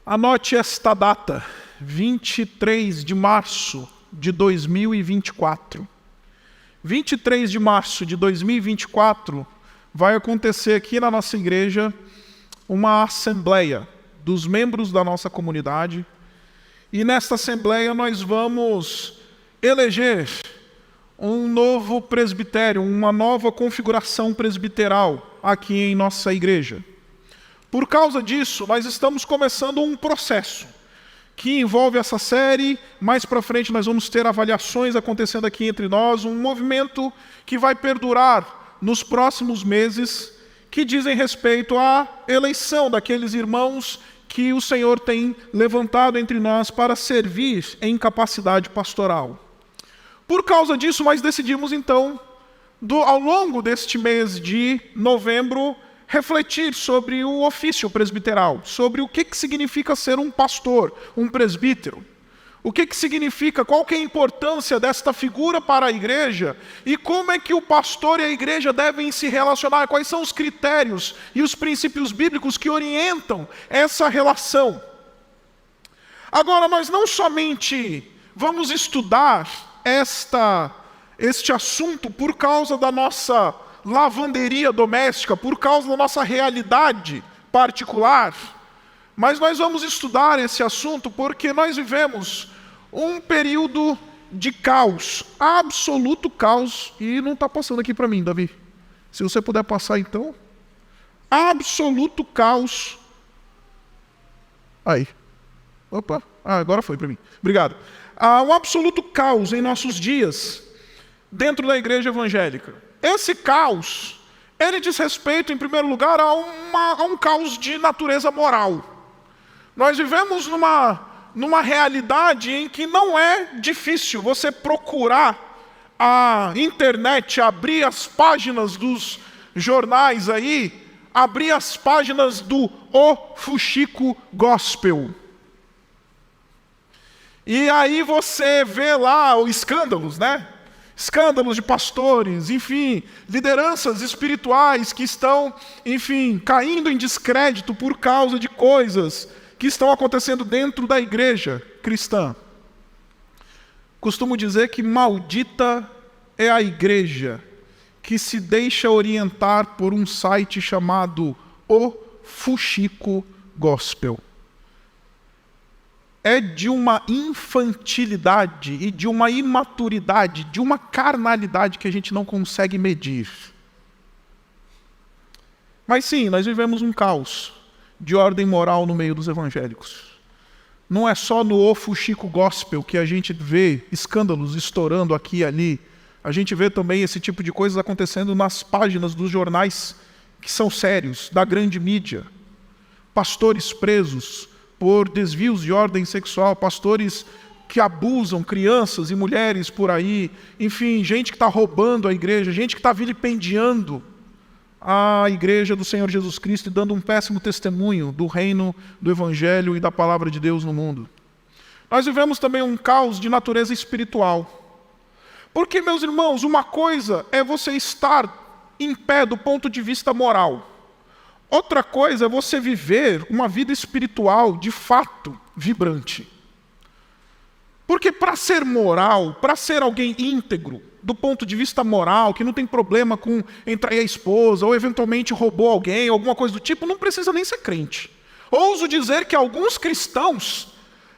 Anote esta data, 23 de março de 2024. 23 de março de 2024 vai acontecer aqui na nossa igreja uma assembleia dos membros da nossa comunidade. E nesta assembleia nós vamos eleger um novo presbitério, uma nova configuração presbiteral aqui em nossa igreja. Por causa disso, nós estamos começando um processo que envolve essa série. Mais para frente nós vamos ter avaliações acontecendo aqui entre nós, um movimento que vai perdurar nos próximos meses, que dizem respeito à eleição daqueles irmãos que o Senhor tem levantado entre nós para servir em capacidade pastoral. Por causa disso, nós decidimos então, ao longo deste mês de novembro, refletir sobre o ofício presbiteral, sobre o que significa ser um pastor, um presbítero. O que significa, qual que é a importância desta figura para a igreja e como é que o pastor e a igreja devem se relacionar, quais são os critérios e os princípios bíblicos que orientam essa relação. Agora, nós não somente vamos estudar este assunto por causa da nossa lavanderia doméstica, por causa da nossa realidade particular, mas nós vamos estudar esse assunto porque nós vivemos um período de caos, absoluto caos, e não está passando aqui para mim, Davi. Se você puder passar então. Absoluto caos. Aí. Opa, agora foi para mim. Obrigado. Há um absoluto caos em nossos dias dentro da igreja evangélica. Esse caos, ele diz respeito, em primeiro lugar, a um caos de natureza moral. Nós vivemos numa realidade em que não é difícil você procurar a internet, abrir as páginas dos jornais aí, abrir as páginas do O Fuxico Gospel. E aí você vê lá os escândalos, né? Escândalos de pastores, enfim, lideranças espirituais que estão, enfim, caindo em descrédito por causa de coisas que estão acontecendo dentro da igreja cristã. Costumo dizer que maldita é a igreja que se deixa orientar por um site chamado O Fuxico Gospel. É de uma infantilidade e de uma imaturidade, de uma carnalidade que a gente não consegue medir. Mas sim, nós vivemos um caos de ordem moral no meio dos evangélicos. Não é só no O Fuxico Gospel que a gente vê escândalos estourando aqui e ali. A gente vê também esse tipo de coisas acontecendo nas páginas dos jornais que são sérios, da grande mídia. Pastores presos por desvios de ordem sexual, pastores que abusam crianças e mulheres por aí, enfim, gente que está roubando a igreja, gente que está vilipendiando a igreja do Senhor Jesus Cristo e dando um péssimo testemunho do reino, do evangelho e da palavra de Deus no mundo. Nós vivemos também um caos de natureza espiritual. Porque, meus irmãos, uma coisa é você estar em pé do ponto de vista moral. Outra coisa é você viver uma vida espiritual de fato vibrante. Porque para ser moral, para ser alguém íntegro, do ponto de vista moral, que não tem problema com entrar a esposa, ou eventualmente roubou alguém, alguma coisa do tipo, não precisa nem ser crente. Ouso dizer que alguns cristãos,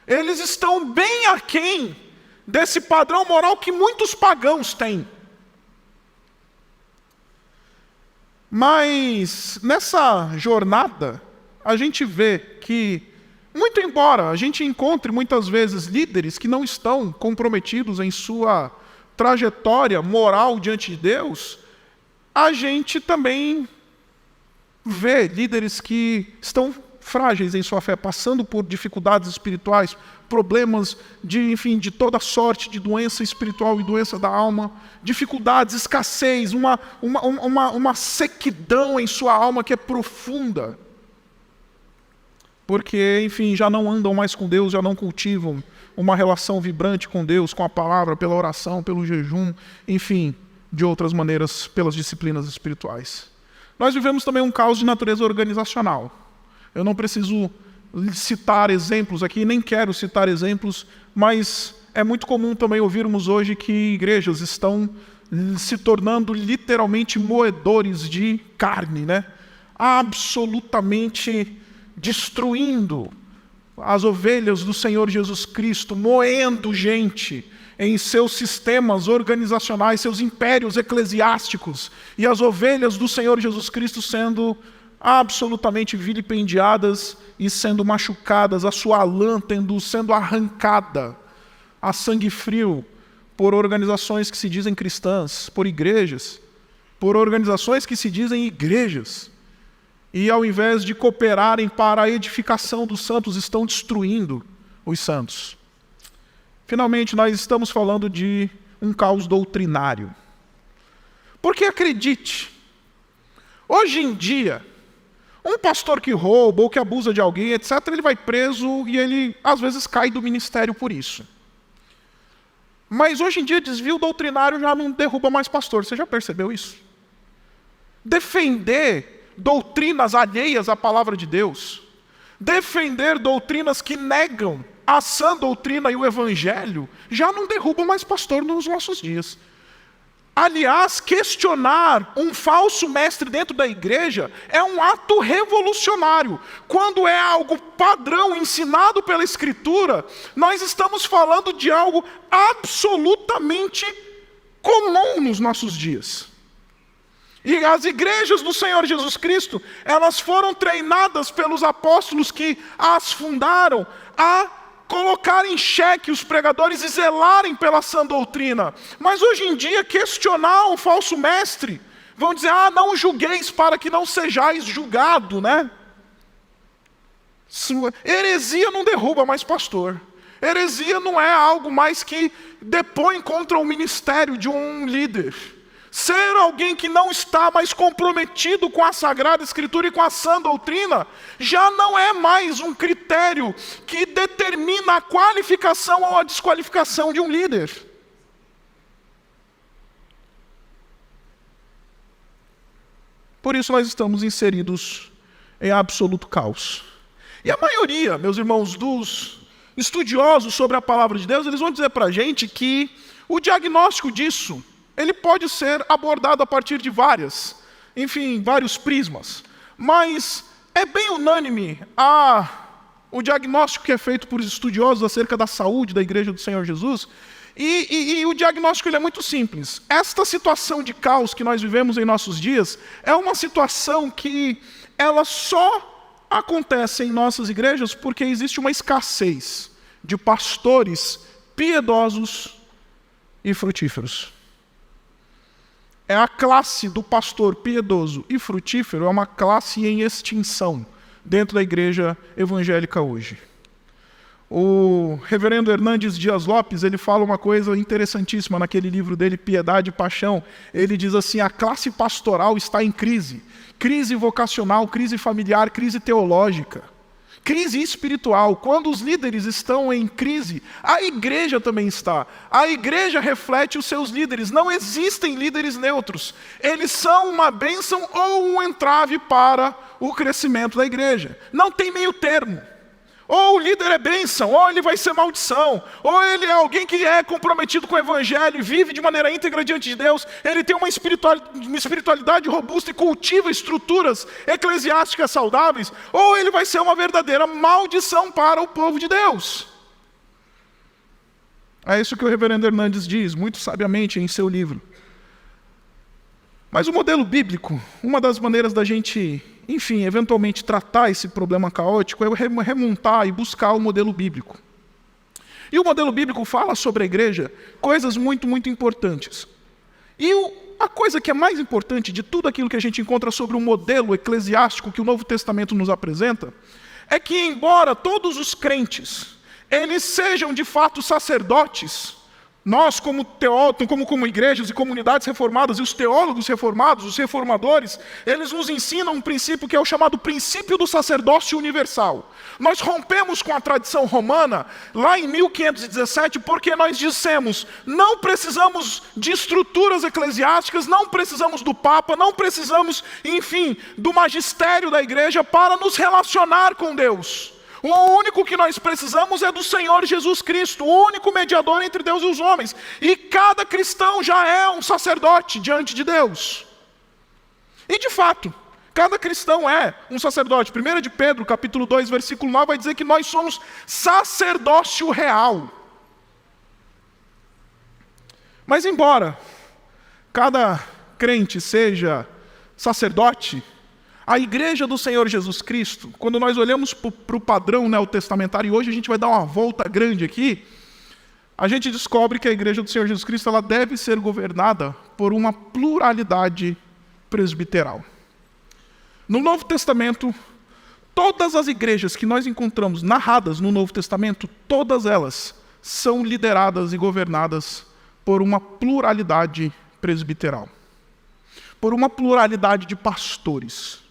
eles estão bem aquém desse padrão moral que muitos pagãos têm. Mas nessa jornada, a gente vê que, muito embora a gente encontre muitas vezes líderes que não estão comprometidos em sua trajetória moral diante de Deus, a gente também vê líderes que estão frágeis em sua fé, passando por dificuldades espirituais, problemas de toda sorte, de doença espiritual e doença da alma, dificuldades, escassez, uma sequidão em sua alma que é profunda. Porque, enfim, já não andam mais com Deus, já não cultivam uma relação vibrante com Deus, com a palavra, pela oração, pelo jejum, enfim, de outras maneiras, pelas disciplinas espirituais. Nós vivemos também um caos de natureza organizacional. Eu não preciso citar exemplos aqui, nem quero citar exemplos, mas é muito comum também ouvirmos hoje que igrejas estão se tornando literalmente moedores de carne, né? Absolutamente destruindo as ovelhas do Senhor Jesus Cristo, moendo gente em seus sistemas organizacionais, seus impérios eclesiásticos, e as ovelhas do Senhor Jesus Cristo sendo absolutamente vilipendiadas e sendo machucadas, a sua lã sendo arrancada a sangue frio por organizações que se dizem cristãs, por igrejas, por organizações que se dizem igrejas, e ao invés de cooperarem para a edificação dos santos, estão destruindo os santos. Finalmente, nós estamos falando de um caos doutrinário. Porque acredite, hoje em dia, um pastor que rouba ou que abusa de alguém, etc., ele vai preso e ele, às vezes, cai do ministério por isso. Mas hoje em dia, desvio doutrinário já não derruba mais pastor. Você já percebeu isso? Defender doutrinas alheias à palavra de Deus, defender doutrinas que negam a sã doutrina e o evangelho, já não derruba mais pastor nos nossos dias. Aliás, questionar um falso mestre dentro da igreja é um ato revolucionário. Quando é algo padrão ensinado pela Escritura, nós estamos falando de algo absolutamente comum nos nossos dias. E as igrejas do Senhor Jesus Cristo, elas foram treinadas pelos apóstolos que as fundaram a colocar em xeque os pregadores e zelarem pela sã doutrina. Mas hoje em dia, questionar o falso mestre, vão dizer, não julgueis para que não sejais julgado, né? Heresia não derruba mais pastor. Heresia não é algo mais que depõe contra o ministério de um líder. Ser alguém que não está mais comprometido com a Sagrada Escritura e com a sã doutrina, já não é mais um critério que determina a qualificação ou a desqualificação de um líder. Por isso nós estamos inseridos em absoluto caos. E a maioria, meus irmãos, dos estudiosos sobre a palavra de Deus, eles vão dizer para a gente que o diagnóstico disso, ele pode ser abordado a partir de vários prismas. Mas é bem unânime o diagnóstico que é feito por estudiosos acerca da saúde da Igreja do Senhor Jesus. E o diagnóstico ele é muito simples. Esta situação de caos que nós vivemos em nossos dias é uma situação que ela só acontece em nossas igrejas porque existe uma escassez de pastores piedosos e frutíferos. É a classe do pastor piedoso e frutífero, é uma classe em extinção dentro da igreja evangélica hoje. O reverendo Hernandes Dias Lopes, ele fala uma coisa interessantíssima naquele livro dele, Piedade e Paixão. Ele diz assim, a classe pastoral está em crise. Crise vocacional, crise familiar, crise teológica. Crise espiritual. Quando os líderes estão em crise, a igreja também está. A igreja reflete os seus líderes. Não existem líderes neutros. Eles são uma bênção ou um entrave para o crescimento da igreja. Não tem meio termo. Ou o líder é bênção, ou ele vai ser maldição, ou ele é alguém que é comprometido com o evangelho, vive de maneira íntegra diante de Deus, ele tem uma espiritualidade robusta e cultiva estruturas eclesiásticas saudáveis, ou ele vai ser uma verdadeira maldição para o povo de Deus. É isso que o reverendo Hernandes diz, muito sabiamente em seu livro. Mas o modelo bíblico, uma das maneiras da gente, eventualmente tratar esse problema caótico é remontar e buscar o modelo bíblico. E o modelo bíblico fala sobre a igreja coisas muito, muito importantes. E a coisa que é mais importante de tudo aquilo que a gente encontra sobre o modelo eclesiástico que o Novo Testamento nos apresenta, é que embora todos os crentes, eles sejam de fato sacerdotes, nós, como igrejas e comunidades reformadas, e os teólogos reformados, os reformadores, eles nos ensinam um princípio que é o chamado princípio do sacerdócio universal. Nós rompemos com a tradição romana, lá em 1517, porque nós dissemos, não precisamos de estruturas eclesiásticas, não precisamos do Papa, não precisamos, do magistério da igreja para nos relacionar com Deus. O único que nós precisamos é do Senhor Jesus Cristo, o único mediador entre Deus e os homens. E cada cristão já é um sacerdote diante de Deus. E de fato, cada cristão é um sacerdote. 1 de Pedro, capítulo 2, versículo 9, vai dizer que nós somos sacerdócio real. Mas embora cada crente seja sacerdote, a igreja do Senhor Jesus Cristo, quando nós olhamos para o padrão neotestamentário, e hoje a gente vai dar uma volta grande aqui, a gente descobre que a igreja do Senhor Jesus Cristo ela deve ser governada por uma pluralidade presbiteral. No Novo Testamento, todas as igrejas que nós encontramos narradas no Novo Testamento, todas elas são lideradas e governadas por uma pluralidade presbiteral, por uma pluralidade de pastores.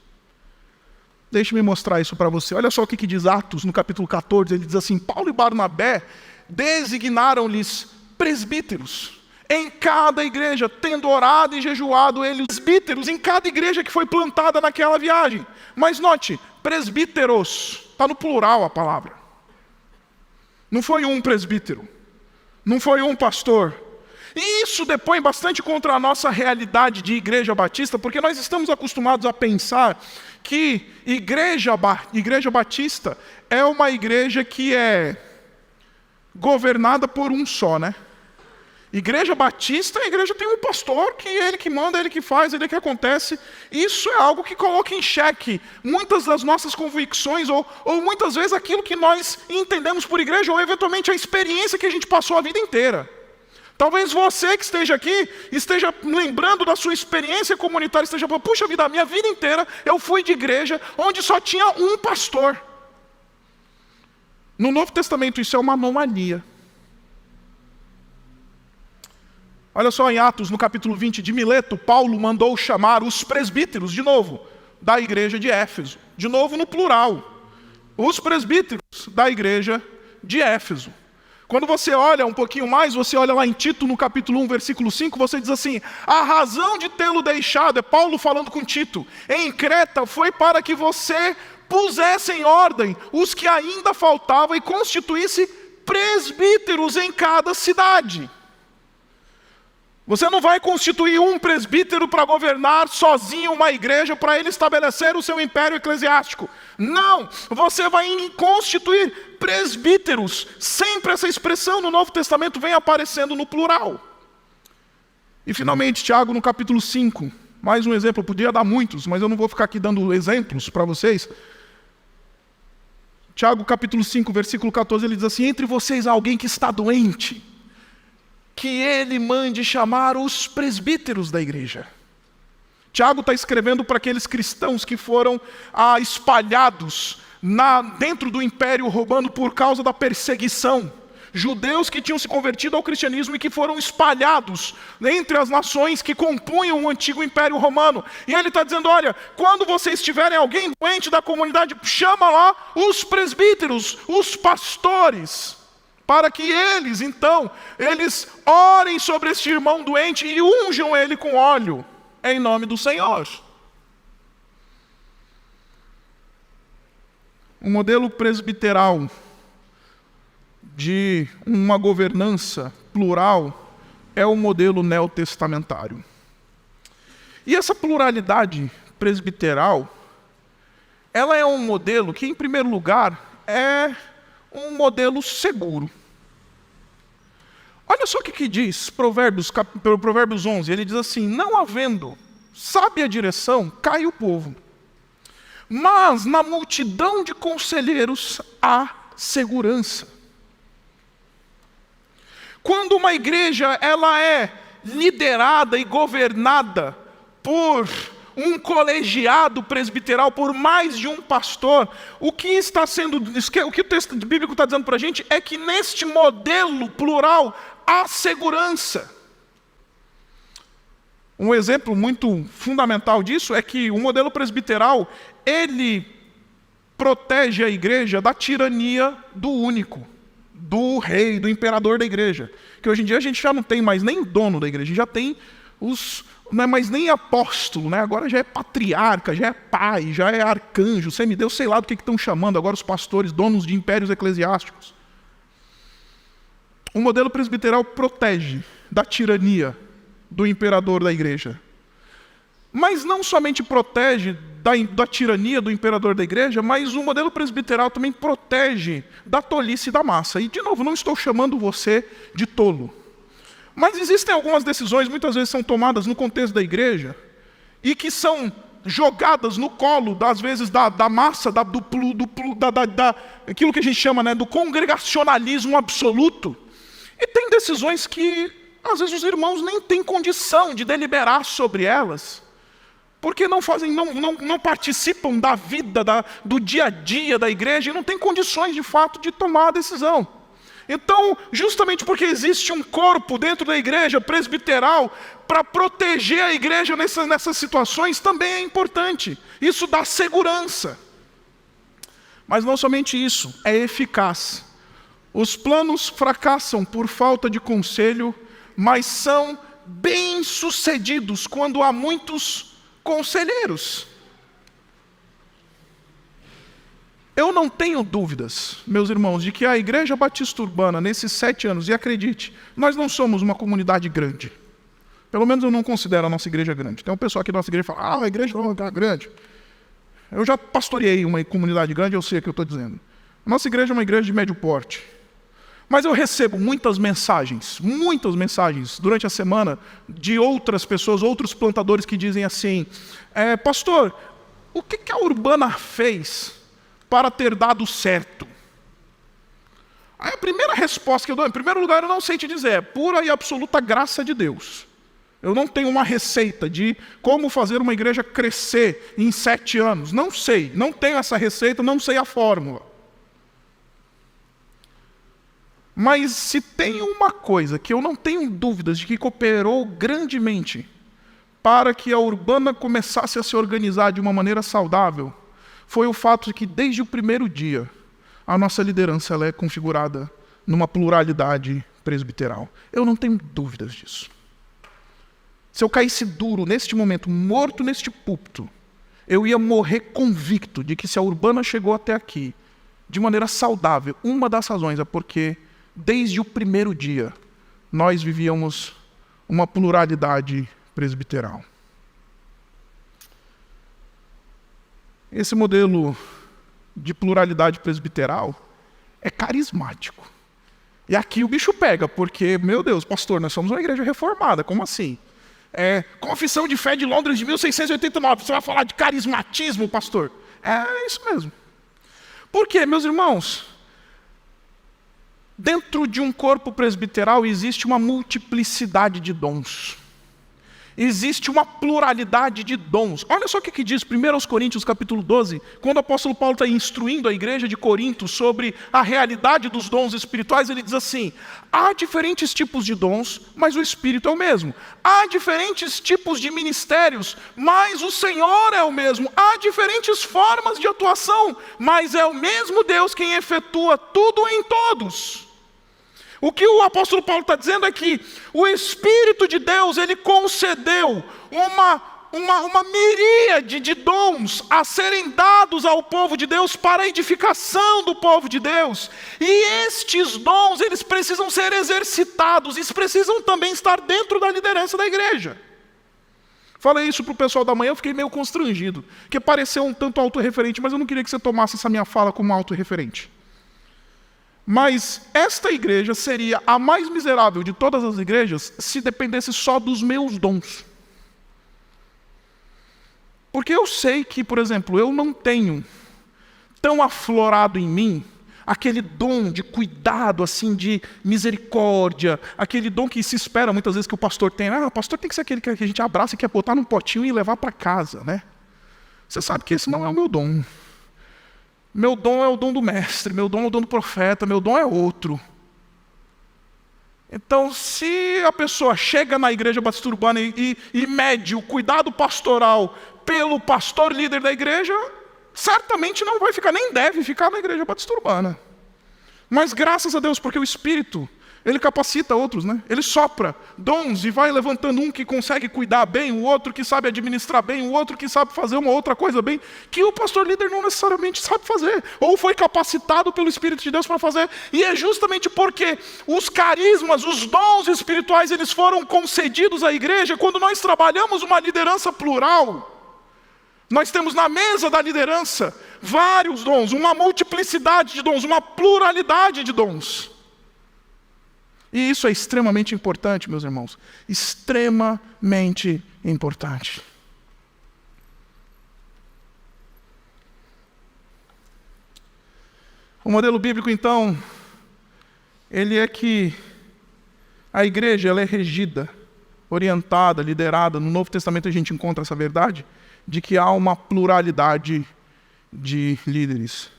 Deixe-me mostrar isso para você. Olha só o que diz Atos, no capítulo 14, ele diz assim: Paulo e Barnabé designaram-lhes presbíteros em cada igreja, tendo orado e jejuado eles, presbíteros em cada igreja que foi plantada naquela viagem. Mas note, presbíteros, está no plural a palavra. Não foi um presbítero, não foi um pastor. E isso depõe bastante contra a nossa realidade de igreja batista, porque nós estamos acostumados a pensar que igreja batista é uma igreja que é governada por um só, né? Igreja batista, a igreja tem um pastor, que é ele que manda, ele que faz, ele que acontece. Isso é algo que coloca em xeque muitas das nossas convicções, ou muitas vezes aquilo que nós entendemos por igreja, ou eventualmente a experiência que a gente passou a vida inteira. Talvez você que esteja aqui, esteja lembrando da sua experiência comunitária, esteja falando: puxa vida, a minha vida inteira eu fui de igreja onde só tinha um pastor. No Novo Testamento isso é uma anomalia. Olha só em Atos, no capítulo 20, de Mileto, Paulo mandou chamar os presbíteros, de novo, da igreja de Éfeso. De novo no plural. Os presbíteros da igreja de Éfeso. Quando você olha um pouquinho mais, você olha lá em Tito, no capítulo 1, versículo 5, você diz assim: a razão de tê-lo deixado, é Paulo falando com Tito, em Creta, foi para que você pusesse em ordem os que ainda faltavam e constituísse presbíteros em cada cidade. Você não vai constituir um presbítero para governar sozinho uma igreja, para ele estabelecer o seu império eclesiástico. Não, você vai constituir presbíteros. Sempre essa expressão no Novo Testamento vem aparecendo no plural. E finalmente, Tiago, no capítulo 5, mais um exemplo, eu podia dar muitos, mas eu não vou ficar aqui dando exemplos para vocês. Tiago, capítulo 5, versículo 14, ele diz assim: entre vocês há alguém que está doente, que ele mande chamar os presbíteros da igreja. Tiago está escrevendo para aqueles cristãos que foram espalhados dentro do Império Romano por causa da perseguição. Judeus que tinham se convertido ao cristianismo e que foram espalhados entre as nações que compunham o antigo Império Romano. E ele está dizendo: olha, quando vocês tiverem alguém doente da comunidade, chama lá os presbíteros, os pastores, para que eles, então, eles orem sobre este irmão doente e unjam ele com óleo, em nome do Senhor. O modelo presbiteral de uma governança plural é o modelo neotestamentário. E essa pluralidade presbiteral, ela é um modelo que, em primeiro lugar, é um modelo seguro. Olha só o que diz Provérbios 11, ele diz assim: não havendo sábia direção, cai o povo, mas na multidão de conselheiros há segurança. Quando uma igreja ela é liderada e governada por um colegiado presbiteral, por mais de um pastor, o que o texto bíblico está dizendo para a gente é que neste modelo plural há segurança. Um exemplo muito fundamental disso é que o modelo presbiteral, ele protege a igreja da tirania do único, do rei, do imperador da igreja. Que hoje em dia a gente já não tem mais nem dono da igreja, a gente já tem não é mais nem apóstolo, né? Agora já é patriarca, já é pai, já é arcanjo, semideus, sei lá do que estão chamando agora os pastores, donos de impérios eclesiásticos. O modelo presbiteral protege da tirania do imperador da igreja. Mas não somente protege da tirania do imperador da igreja, mas o modelo presbiteral também protege da tolice da massa. E, de novo, não estou chamando você de tolo. Mas existem algumas decisões, muitas vezes são tomadas no contexto da igreja, e que são jogadas no colo, às vezes, da massa, aquilo que a gente chama, né, do congregacionalismo absoluto. E tem decisões que, às vezes, os irmãos nem têm condição de deliberar sobre elas, porque não participam da vida, do dia a dia da igreja, e não têm condições, de fato, de tomar a decisão. Então, justamente porque existe um corpo dentro da igreja presbiteral para proteger a igreja nessas situações, também é importante. Isso dá segurança. Mas não somente isso, é eficaz. Os planos fracassam por falta de conselho, mas são bem-sucedidos quando há muitos conselheiros. Eu não tenho dúvidas, meus irmãos, de que a Igreja Batista Urbana, nesses 7 anos, e acredite, nós não somos uma comunidade grande. Pelo menos eu não considero a nossa igreja grande. Tem um pessoal aqui da nossa igreja que fala, a igreja não é grande. Eu já pastoreei uma comunidade grande, eu sei o que eu estou dizendo. A nossa igreja é uma igreja de médio porte. Mas eu recebo muitas mensagens durante a semana de outras pessoas, outros plantadores que dizem assim, pastor, o que a Urbana fez para ter dado certo? Aí a primeira resposta que eu dou, em primeiro lugar, eu não sei te dizer, é pura e absoluta graça de Deus. Eu não tenho uma receita de como fazer uma igreja crescer em 7 anos. Não sei, não tenho essa receita, não sei a fórmula. Mas se tem uma coisa que eu não tenho dúvidas de que cooperou grandemente para que a Urbana começasse a se organizar de uma maneira saudável, foi o fato de que desde o primeiro dia a nossa liderança ela é configurada numa pluralidade presbiteral. Eu não tenho dúvidas disso. Se eu caísse duro neste momento, morto neste púlpito, eu ia morrer convicto de que se a Urbana chegou até aqui de maneira saudável, uma das razões é porque desde o primeiro dia nós vivíamos uma pluralidade presbiteral. Esse modelo de pluralidade presbiteral é carismático. E aqui o bicho pega, porque, meu Deus, pastor, nós somos uma igreja reformada, como assim? Confissão de Fé de Londres de 1689, você vai falar de carismatismo, pastor? É isso mesmo. Por quê, meus irmãos? Dentro de um corpo presbiteral existe uma multiplicidade de dons. Existe uma pluralidade de dons. Olha só o que diz 1 Coríntios capítulo 12, quando o apóstolo Paulo está instruindo a igreja de Corinto sobre a realidade dos dons espirituais, ele diz assim, há diferentes tipos de dons, mas o Espírito é o mesmo. Há diferentes tipos de ministérios, mas o Senhor é o mesmo. Há diferentes formas de atuação, mas é o mesmo Deus quem efetua tudo em todos. O que o apóstolo Paulo está dizendo é que o Espírito de Deus, ele concedeu uma miríade de dons a serem dados ao povo de Deus para a edificação do povo de Deus. E estes dons, eles precisam ser exercitados, eles precisam também estar dentro da liderança da igreja. Falei isso para o pessoal da manhã, eu fiquei meio constrangido, porque pareceu um tanto autorreferente, mas eu não queria que você tomasse essa minha fala como autorreferente. Mas esta igreja seria a mais miserável de todas as igrejas se dependesse só dos meus dons. Porque eu sei que, por exemplo, eu não tenho tão aflorado em mim aquele dom de cuidado, assim, de misericórdia, aquele dom que se espera muitas vezes que o pastor tenha. O pastor tem que ser aquele que a gente abraça e quer botar num potinho e levar para casa, né? Você sabe que esse não é o meu dom. Meu dom é o dom do mestre, meu dom é o dom do profeta, meu dom é outro. Então, se a pessoa chega na igreja batista urbana e mede o cuidado pastoral pelo pastor líder da igreja, certamente não vai ficar, nem deve ficar na igreja batista urbana. Mas graças a Deus, porque o Espírito Ele capacita outros, né? Ele sopra dons e vai levantando um que consegue cuidar bem, o outro que sabe administrar bem, o outro que sabe fazer uma outra coisa bem, que o pastor líder não necessariamente sabe fazer, ou foi capacitado pelo Espírito de Deus para fazer. E é justamente porque os carismas, os dons espirituais, eles foram concedidos à igreja. Quando nós trabalhamos uma liderança plural, nós temos na mesa da liderança vários dons, uma multiplicidade de dons, uma pluralidade de dons. E isso é extremamente importante, meus irmãos. Extremamente importante. O modelo bíblico, então, ele é que a igreja ela é regida, orientada, liderada. No Novo Testamento a gente encontra essa verdade de que há uma pluralidade de líderes.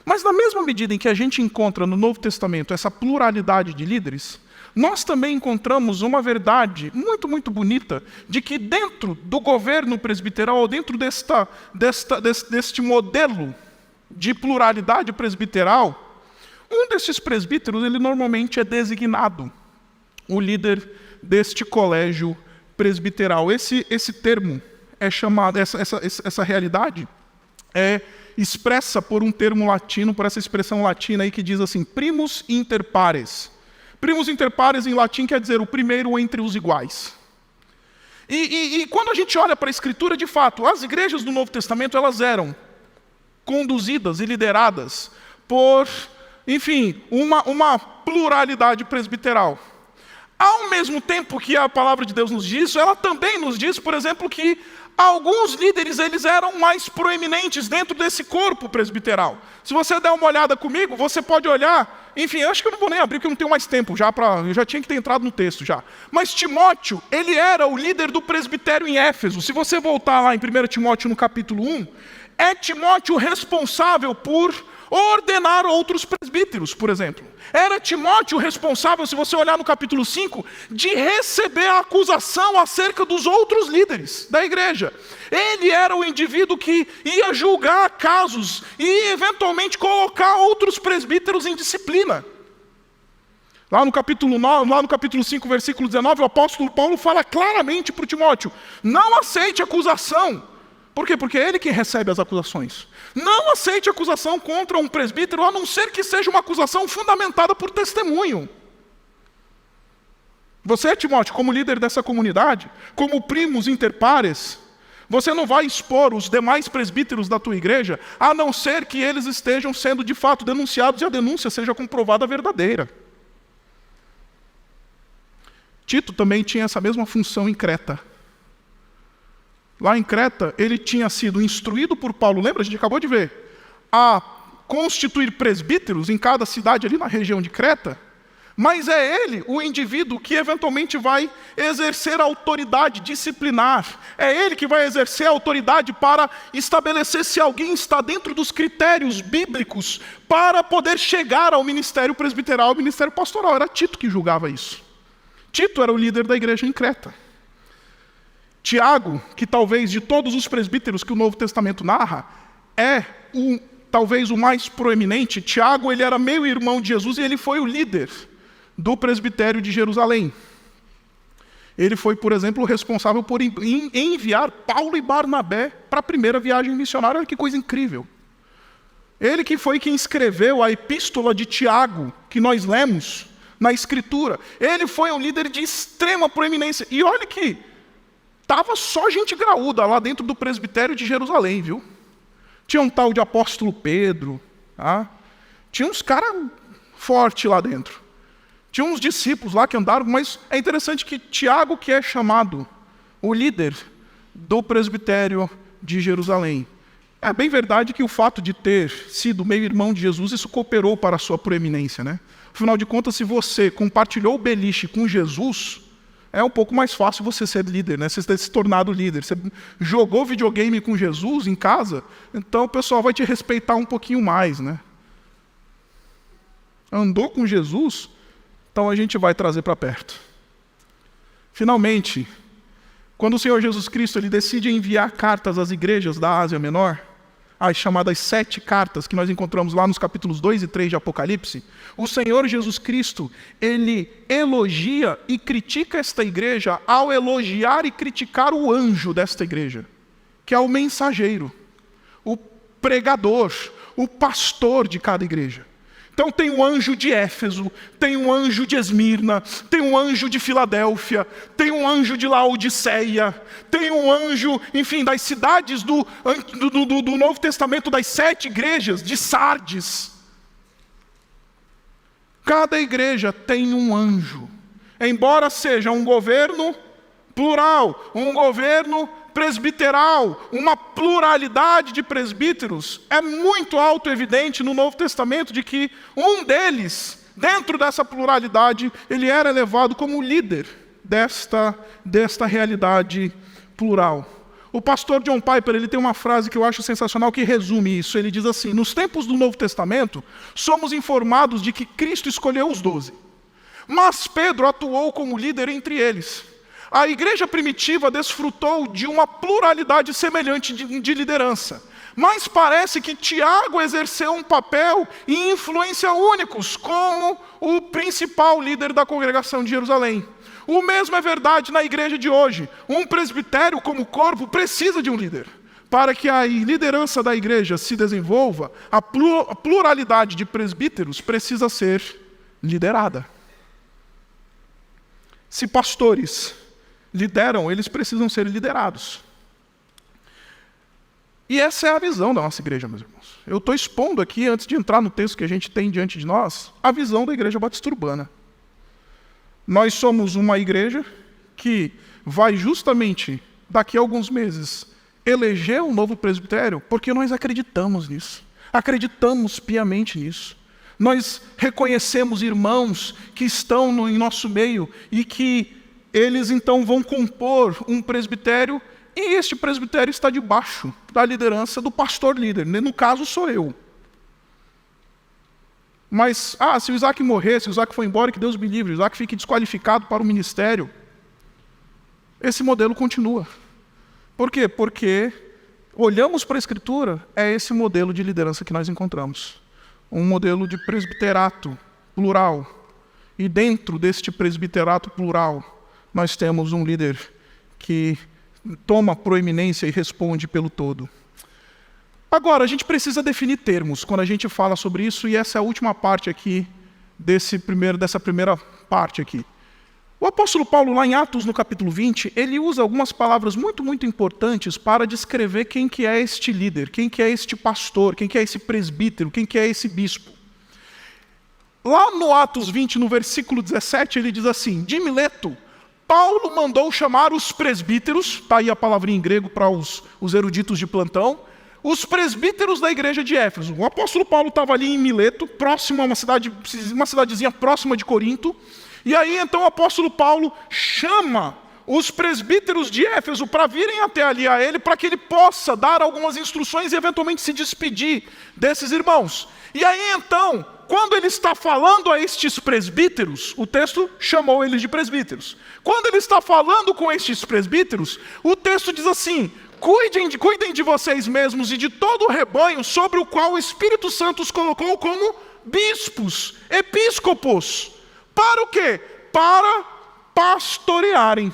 Mas na mesma medida em que a gente encontra no Novo Testamento essa pluralidade de líderes, nós também encontramos uma verdade muito, muito bonita de que dentro do governo presbiteral, ou dentro deste modelo de pluralidade presbiteral, um desses presbíteros, ele normalmente é designado o líder deste colégio presbiteral. Esse termo é chamado, essa realidade é expressa por um termo latino, por essa expressão latina aí que diz assim, primus inter pares. Primus inter pares em latim quer dizer o primeiro entre os iguais. E quando a gente olha para a Escritura, de fato, as igrejas do Novo Testamento, elas eram conduzidas e lideradas por, enfim, uma pluralidade presbiteral. Ao mesmo tempo que a palavra de Deus nos diz isso, ela também nos diz, por exemplo, que alguns líderes eles eram mais proeminentes dentro desse corpo presbiteral. Se você der uma olhada comigo, você pode olhar, enfim, eu acho que eu não vou nem abrir, porque eu não tenho mais tempo, eu já tinha que ter entrado no texto já. Mas Timóteo, ele era o líder do presbitério em Éfeso. Se você voltar lá em 1 Timóteo no capítulo 1, é Timóteo responsável por ordenar outros presbíteros, por exemplo. Era Timóteo responsável, se você olhar no capítulo 5, de receber a acusação acerca dos outros líderes da igreja. Ele era o indivíduo que ia julgar casos e eventualmente colocar outros presbíteros em disciplina. Lá no capítulo 5, versículo 19, o apóstolo Paulo fala claramente para o Timóteo, não aceite acusação. Por quê? Porque é ele que recebe as acusações. Não aceite acusação contra um presbítero, a não ser que seja uma acusação fundamentada por testemunho. Você, Timóteo, como líder dessa comunidade, como primus inter pares, você não vai expor os demais presbíteros da tua igreja, a não ser que eles estejam sendo de fato denunciados e a denúncia seja comprovada verdadeira. Tito também tinha essa mesma função em Creta. Lá em Creta, ele tinha sido instruído por Paulo, lembra? A gente acabou de ver, a constituir presbíteros em cada cidade ali na região de Creta, mas é ele o indivíduo que eventualmente vai exercer a autoridade disciplinar. É ele que vai exercer a autoridade para estabelecer se alguém está dentro dos critérios bíblicos para poder chegar ao ministério presbiteral, ao ministério pastoral. Era Tito que julgava isso. Tito era o líder da igreja em Creta. Tiago, que talvez de todos os presbíteros que o Novo Testamento narra, é talvez o mais proeminente. Tiago, ele era meio-irmão de Jesus e ele foi o líder do presbitério de Jerusalém. Ele foi, por exemplo, responsável por enviar Paulo e Barnabé para a primeira viagem missionária. Olha que coisa incrível. Ele que foi quem escreveu a epístola de Tiago, que nós lemos na Escritura. Ele foi um líder de extrema proeminência. E olha que estava só gente graúda lá dentro do presbitério de Jerusalém, viu? Tinha um tal de apóstolo Pedro, tá? Tinha uns caras fortes lá dentro. Tinha uns discípulos lá que andaram, mas é interessante que Tiago, que é chamado o líder do presbitério de Jerusalém, é bem verdade que o fato de ter sido meio-irmão de Jesus, isso cooperou para a sua proeminência, né? Afinal de contas, se você compartilhou o beliche com Jesus, é um pouco mais fácil você ser líder, né? Você ter se tornado líder. Você jogou videogame com Jesus em casa, então o pessoal vai te respeitar um pouquinho mais, né? Andou com Jesus, então a gente vai trazer para perto. Finalmente, quando o Senhor Jesus Cristo ele decide enviar cartas às igrejas da Ásia Menor, as chamadas 7 cartas que nós encontramos lá nos capítulos 2 e 3 de Apocalipse, o Senhor Jesus Cristo, ele elogia e critica esta igreja ao elogiar e criticar o anjo desta igreja, que é o mensageiro, o pregador, o pastor de cada igreja. Então tem um anjo de Éfeso, tem um anjo de Esmirna, tem um anjo de Filadélfia, tem um anjo de Laodiceia, tem um anjo, enfim, das cidades do Novo Testamento, das 7 igrejas, de Sardes. Cada igreja tem um anjo, embora seja um governo plural, um governo presbiteral, uma pluralidade de presbíteros, é muito autoevidente no Novo Testamento de que um deles, dentro dessa pluralidade, ele era elevado como líder desta realidade plural. O pastor John Piper, ele tem uma frase que eu acho sensacional que resume isso. Ele diz assim: nos tempos do Novo Testamento, somos informados de que Cristo escolheu os 12, mas Pedro atuou como líder entre eles. A igreja primitiva desfrutou de uma pluralidade semelhante de liderança. Mas parece que Tiago exerceu um papel e influência únicos como o principal líder da congregação de Jerusalém. O mesmo é verdade na igreja de hoje. Um presbitério como corpo precisa de um líder. Para que a liderança da igreja se desenvolva, a pluralidade de presbíteros precisa ser liderada. Se pastores lideram, eles precisam ser liderados. E essa é a visão da nossa igreja, meus irmãos. Eu estou expondo aqui, antes de entrar no texto que a gente tem diante de nós, a visão da Igreja Batista Urbana. Nós somos uma igreja que vai justamente, daqui a alguns meses, eleger um novo presbitério, porque nós acreditamos nisso. Acreditamos piamente nisso. Nós reconhecemos irmãos que estão em nosso meio e que eles então vão compor um presbitério, e este presbitério está debaixo da liderança do pastor líder. No caso, sou eu. Mas, se o Isaac morrer, se o Isaac for embora, que Deus me livre, o Isaac fique desqualificado para o ministério, esse modelo continua. Por quê? Porque olhamos para a Escritura, é esse modelo de liderança que nós encontramos. Um modelo de presbiterato plural. E dentro deste presbiterato plural, nós temos um líder que toma proeminência e responde pelo todo. Agora, a gente precisa definir termos quando a gente fala sobre isso, e essa é a última parte aqui, dessa primeira parte aqui. O apóstolo Paulo, lá em Atos, no capítulo 20, ele usa algumas palavras muito, muito importantes para descrever quem que é este líder, quem que é este pastor, quem que é esse presbítero, quem que é esse bispo. Lá no Atos 20, no versículo 17, ele diz assim: de Mileto, Paulo mandou chamar os presbíteros, está aí a palavrinha em grego para os eruditos de plantão, os presbíteros da igreja de Éfeso. O apóstolo Paulo estava ali em Mileto, próximo a uma cidadezinha próxima de Corinto, e aí então o apóstolo Paulo chama os presbíteros de Éfeso para virem até ali a ele, para que ele possa dar algumas instruções e eventualmente se despedir desses irmãos. E aí então, quando ele está falando a estes presbíteros, o texto chamou eles de presbíteros. Quando ele está falando com estes presbíteros, o texto diz assim: cuidem de vocês mesmos e de todo o rebanho sobre o qual o Espírito Santo os colocou como bispos, episcopos. Para o quê? Para pastorearem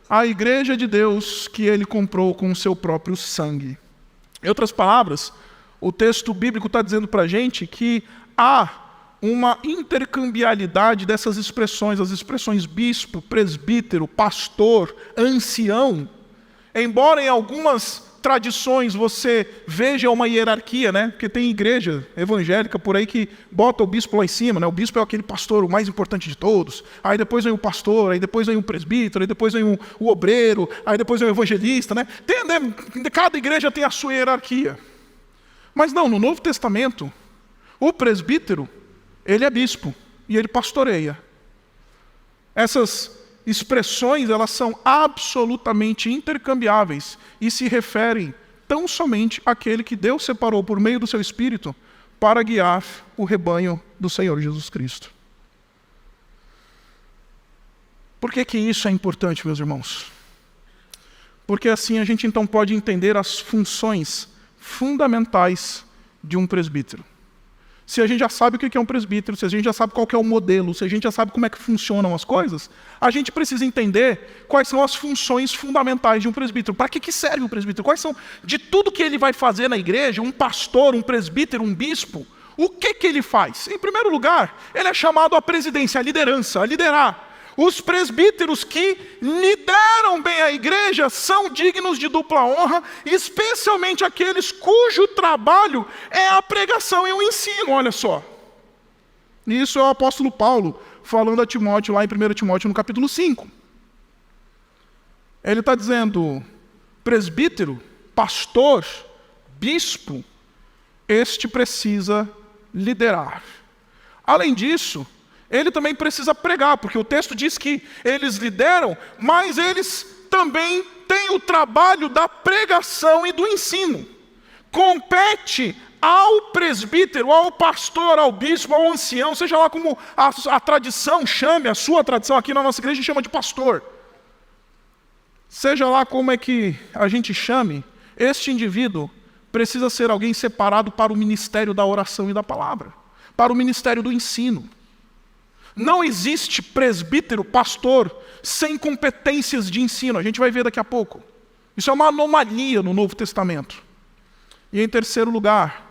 a igreja de Deus que ele comprou com o seu próprio sangue. Em outras palavras, o texto bíblico está dizendo para a gente que há uma intercambialidade dessas expressões, as expressões bispo, presbítero, pastor, ancião. Embora em algumas tradições você veja uma hierarquia, né? Porque tem igreja evangélica por aí que bota o bispo lá em cima, né? O bispo é aquele pastor o mais importante de todos, aí depois vem o pastor, aí depois vem o presbítero, aí depois vem o obreiro, aí depois vem o evangelista, né? Cada igreja tem a sua hierarquia. Mas não, no Novo Testamento, o presbítero, ele é bispo e ele pastoreia. Essas expressões, elas são absolutamente intercambiáveis e se referem tão somente àquele que Deus separou por meio do seu Espírito para guiar o rebanho do Senhor Jesus Cristo. Por que isso é importante, meus irmãos? Porque assim a gente então pode entender as funções fundamentais de um presbítero. Se a gente já sabe o que é um presbítero, se a gente já sabe qual que é o modelo, se a gente já sabe como é que funcionam as coisas, a gente precisa entender quais são as funções fundamentais de um presbítero. Para que serve o presbítero? Quais são, de tudo que ele vai fazer na igreja, um pastor, um presbítero, um bispo, o que ele faz? Em primeiro lugar, ele é chamado à presidência, à liderança, a liderar. Os presbíteros que lideram bem a igreja são dignos de dupla honra, especialmente aqueles cujo trabalho é a pregação e o ensino, olha só. Isso é o apóstolo Paulo falando a Timóteo, lá em 1 Timóteo, no capítulo 5. Ele está dizendo, presbítero, pastor, bispo, este precisa liderar. Além disso, ele também precisa pregar, porque o texto diz que eles lideram, mas eles também têm o trabalho da pregação e do ensino. Compete ao presbítero, ao pastor, ao bispo, ao ancião, seja lá como a tradição chame, a sua tradição aqui na nossa igreja a gente chama de pastor. Seja lá como é que a gente chame, este indivíduo precisa ser alguém separado para o ministério da oração e da palavra, para o ministério do ensino. Não existe presbítero, pastor, sem competências de ensino. A gente vai ver daqui a pouco. Isso é uma anomalia no Novo Testamento. E em terceiro lugar,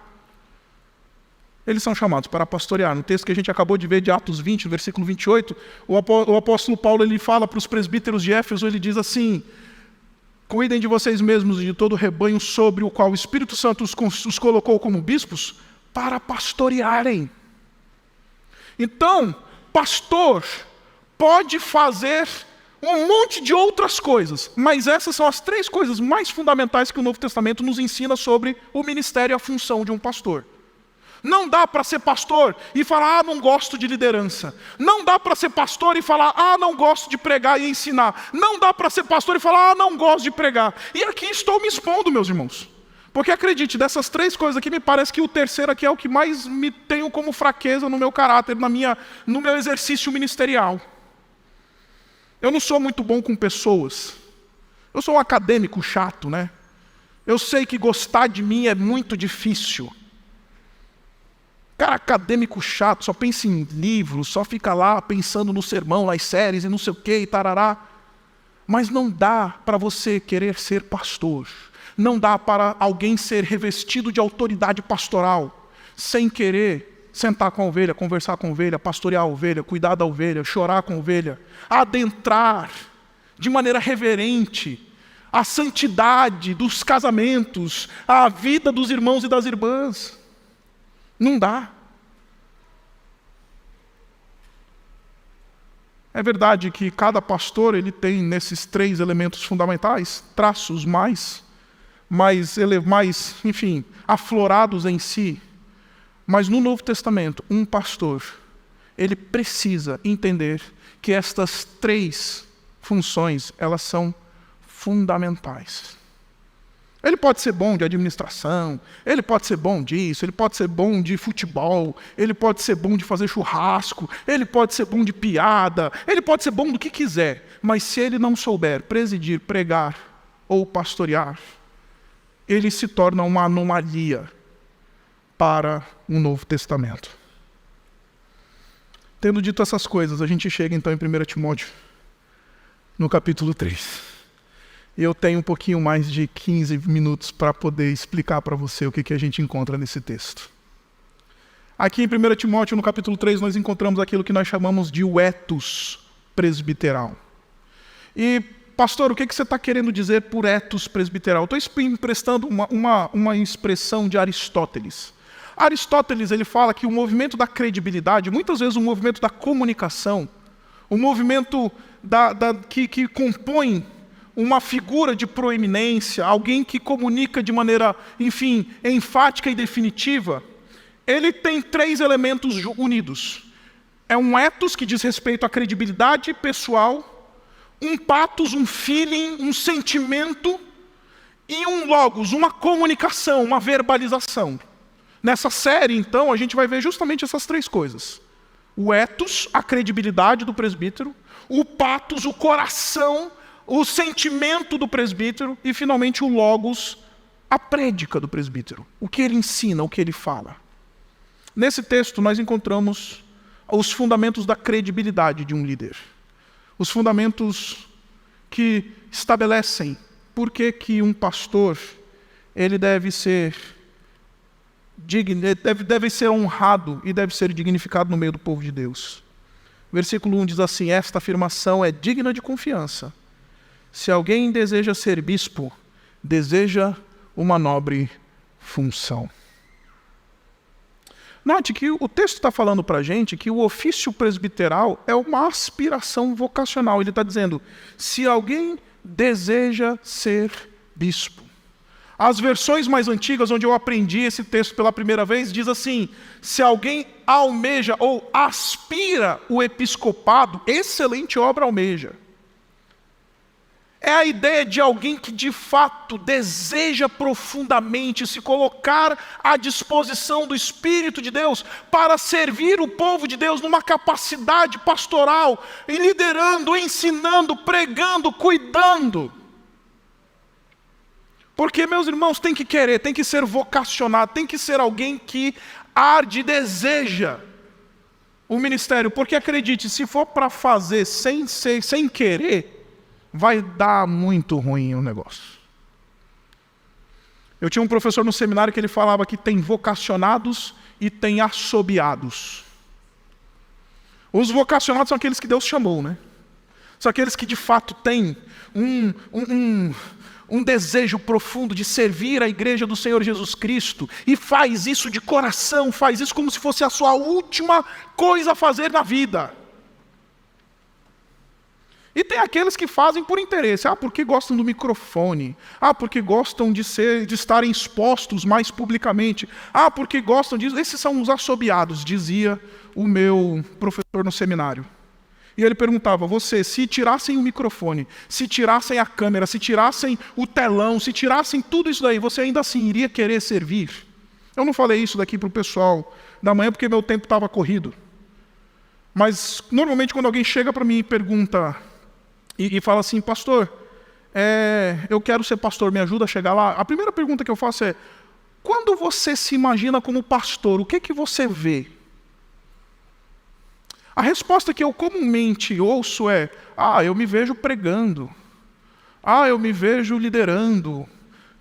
eles são chamados para pastorear. No texto que a gente acabou de ver de Atos 20, no versículo 28, o apóstolo Paulo ele fala para os presbíteros de Éfeso, ele diz assim, cuidem de vocês mesmos e de todo o rebanho sobre o qual o Espírito Santo os colocou como bispos, para pastorearem. Então, pastor pode fazer um monte de outras coisas, mas essas são as 3 coisas mais fundamentais que o Novo Testamento nos ensina sobre o ministério e a função de um pastor. Não dá para ser pastor e falar, não gosto de liderança. Não dá para ser pastor e falar, não gosto de pregar e ensinar. Não dá para ser pastor e falar, não gosto de pregar. E aqui estou me expondo, meus irmãos. Porque acredite, dessas 3 coisas aqui, me parece que o terceiro aqui é o que mais me tenho como fraqueza no meu caráter, no meu exercício ministerial. Eu não sou muito bom com pessoas. Eu sou um acadêmico chato, né? Eu sei que gostar de mim é muito difícil. Cara, acadêmico chato, só pensa em livros, só fica lá pensando no sermão, nas séries e não sei o que, e tarará. Mas não dá para você querer ser pastor. Não dá para alguém ser revestido de autoridade pastoral, sem querer sentar com a ovelha, conversar com a ovelha, pastorear a ovelha, cuidar da ovelha, chorar com a ovelha, adentrar de maneira reverente a santidade dos casamentos, a vida dos irmãos e das irmãs. Não dá. É verdade que cada pastor ele tem nesses 3 elementos fundamentais, traços mais, enfim, aflorados em si. Mas no Novo Testamento, um pastor, ele precisa entender que estas 3 funções, elas são fundamentais. Ele pode ser bom de administração, ele pode ser bom disso, ele pode ser bom de futebol, ele pode ser bom de fazer churrasco, ele pode ser bom de piada, ele pode ser bom do que quiser, mas se ele não souber presidir, pregar ou pastorear, ele se torna uma anomalia para o Novo Testamento. Tendo dito essas coisas, a gente chega então em 1 Timóteo, no capítulo 3. E eu tenho um pouquinho mais de 15 minutos para poder explicar para você o que a gente encontra nesse texto. Aqui em 1 Timóteo, no capítulo 3, nós encontramos aquilo que nós chamamos de o etos presbiteral. E, pastor, o que você está querendo dizer por etos presbiteral? Estou emprestando uma expressão de Aristóteles. Aristóteles ele fala que o movimento da credibilidade, muitas vezes o movimento da comunicação, o movimento que compõe uma figura de proeminência, alguém que comunica de maneira, enfim, enfática e definitiva, ele tem 3 elementos unidos. É um ethos que diz respeito à credibilidade pessoal, um pathos, um feeling, um sentimento, e um logos, uma comunicação, uma verbalização. Nessa série, então, a gente vai ver justamente essas 3 coisas. O ethos, a credibilidade do presbítero, o pathos, o coração, o sentimento do presbítero e, finalmente, o logos, a prédica do presbítero. O que ele ensina, o que ele fala. Nesse texto, nós encontramos os fundamentos da credibilidade de um líder. Os fundamentos que estabelecem por que um pastor ele deve ser digno, deve ser honrado e deve ser dignificado no meio do povo de Deus. Versículo 1 diz assim: esta afirmação é digna de confiança. Se alguém deseja ser bispo, deseja uma nobre função. Note que o texto está falando para a gente que o ofício presbiteral é uma aspiração vocacional. Ele está dizendo, se alguém deseja ser bispo. As versões mais antigas, onde eu aprendi esse texto pela primeira vez, diz assim, se alguém almeja ou aspira o episcopado, excelente obra almeja. É a ideia de alguém que de fato deseja profundamente se colocar à disposição do Espírito de Deus para servir o povo de Deus numa capacidade pastoral, liderando, ensinando, pregando, cuidando. Porque, meus irmãos, tem que querer, tem que ser vocacionado, tem que ser alguém que arde e deseja o ministério. Porque acredite, se for para fazer sem querer, vai dar muito ruim o negócio. Eu tinha um professor no seminário que ele falava que tem vocacionados e tem assobiados. Os vocacionados são aqueles que Deus chamou, né? São aqueles que de fato têm um desejo profundo de servir a igreja do Senhor Jesus Cristo e faz isso de coração, faz isso como se fosse a sua última coisa a fazer na vida. E tem aqueles que fazem por interesse. Porque gostam do microfone. Porque gostam de estarem expostos mais publicamente. Porque gostam disso. Esses são os assobiados, dizia o meu professor no seminário. E ele perguntava, se tirassem o microfone, se tirassem a câmera, se tirassem o telão, se tirassem tudo isso daí, você ainda assim iria querer servir? Eu não falei isso daqui para o pessoal da manhã porque meu tempo estava corrido. Mas, normalmente, quando alguém chega para mim e pergunta... E fala assim, pastor, eu quero ser pastor, me ajuda a chegar lá? A primeira pergunta que eu faço é, quando você se imagina como pastor, o que você vê? A resposta que eu comumente ouço é, eu me vejo pregando. Eu me vejo liderando,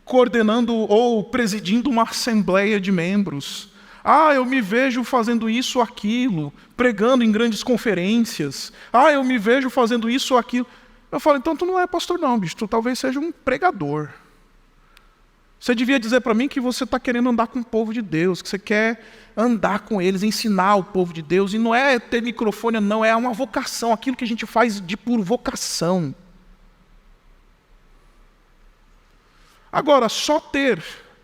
coordenando ou presidindo uma assembleia de membros. Eu me vejo fazendo isso ou aquilo, pregando em grandes conferências. Eu me vejo fazendo isso ou aquilo. Eu falo, então tu não é pastor não, bicho, tu talvez seja um pregador. Você devia dizer para mim que você está querendo andar com o povo de Deus, que você quer andar com eles, ensinar o povo de Deus. E não é ter microfone, não, é uma vocação, aquilo que a gente faz por vocação. Agora, só ter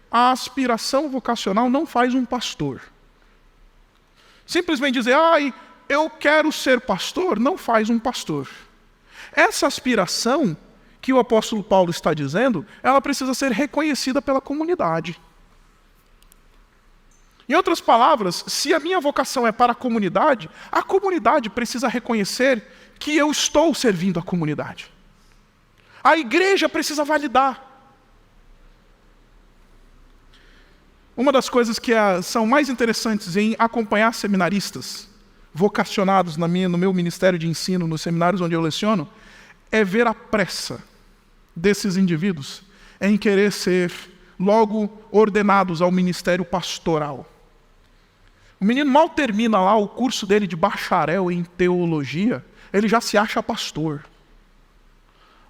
a aspiração vocacional não faz um pastor. Simplesmente dizer, eu quero ser pastor, não faz um pastor. Essa aspiração que o apóstolo Paulo está dizendo, ela precisa ser reconhecida pela comunidade. Em outras palavras, se a minha vocação é para a comunidade precisa reconhecer que eu estou servindo a comunidade. A igreja precisa validar. Uma das coisas que são mais interessantes em acompanhar seminaristas vocacionados no meu ministério de ensino, nos seminários onde eu leciono, é ver a pressa desses indivíduos em querer ser logo ordenados ao ministério pastoral. O menino mal termina lá o curso dele de bacharel em teologia, ele já se acha pastor.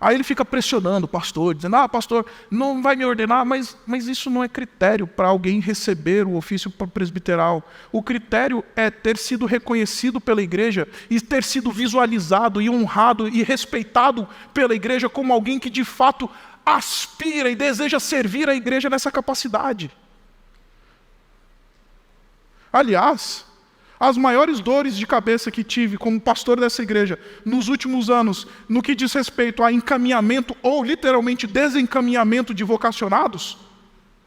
Aí ele fica pressionando o pastor, dizendo, pastor, não vai me ordenar, mas isso não é critério para alguém receber o ofício presbiteral. O critério é ter sido reconhecido pela igreja e ter sido visualizado e honrado e respeitado pela igreja como alguém que de fato aspira e deseja servir a igreja nessa capacidade. Aliás, as maiores dores de cabeça que tive como pastor dessa igreja nos últimos anos, no que diz respeito a encaminhamento ou literalmente desencaminhamento de vocacionados,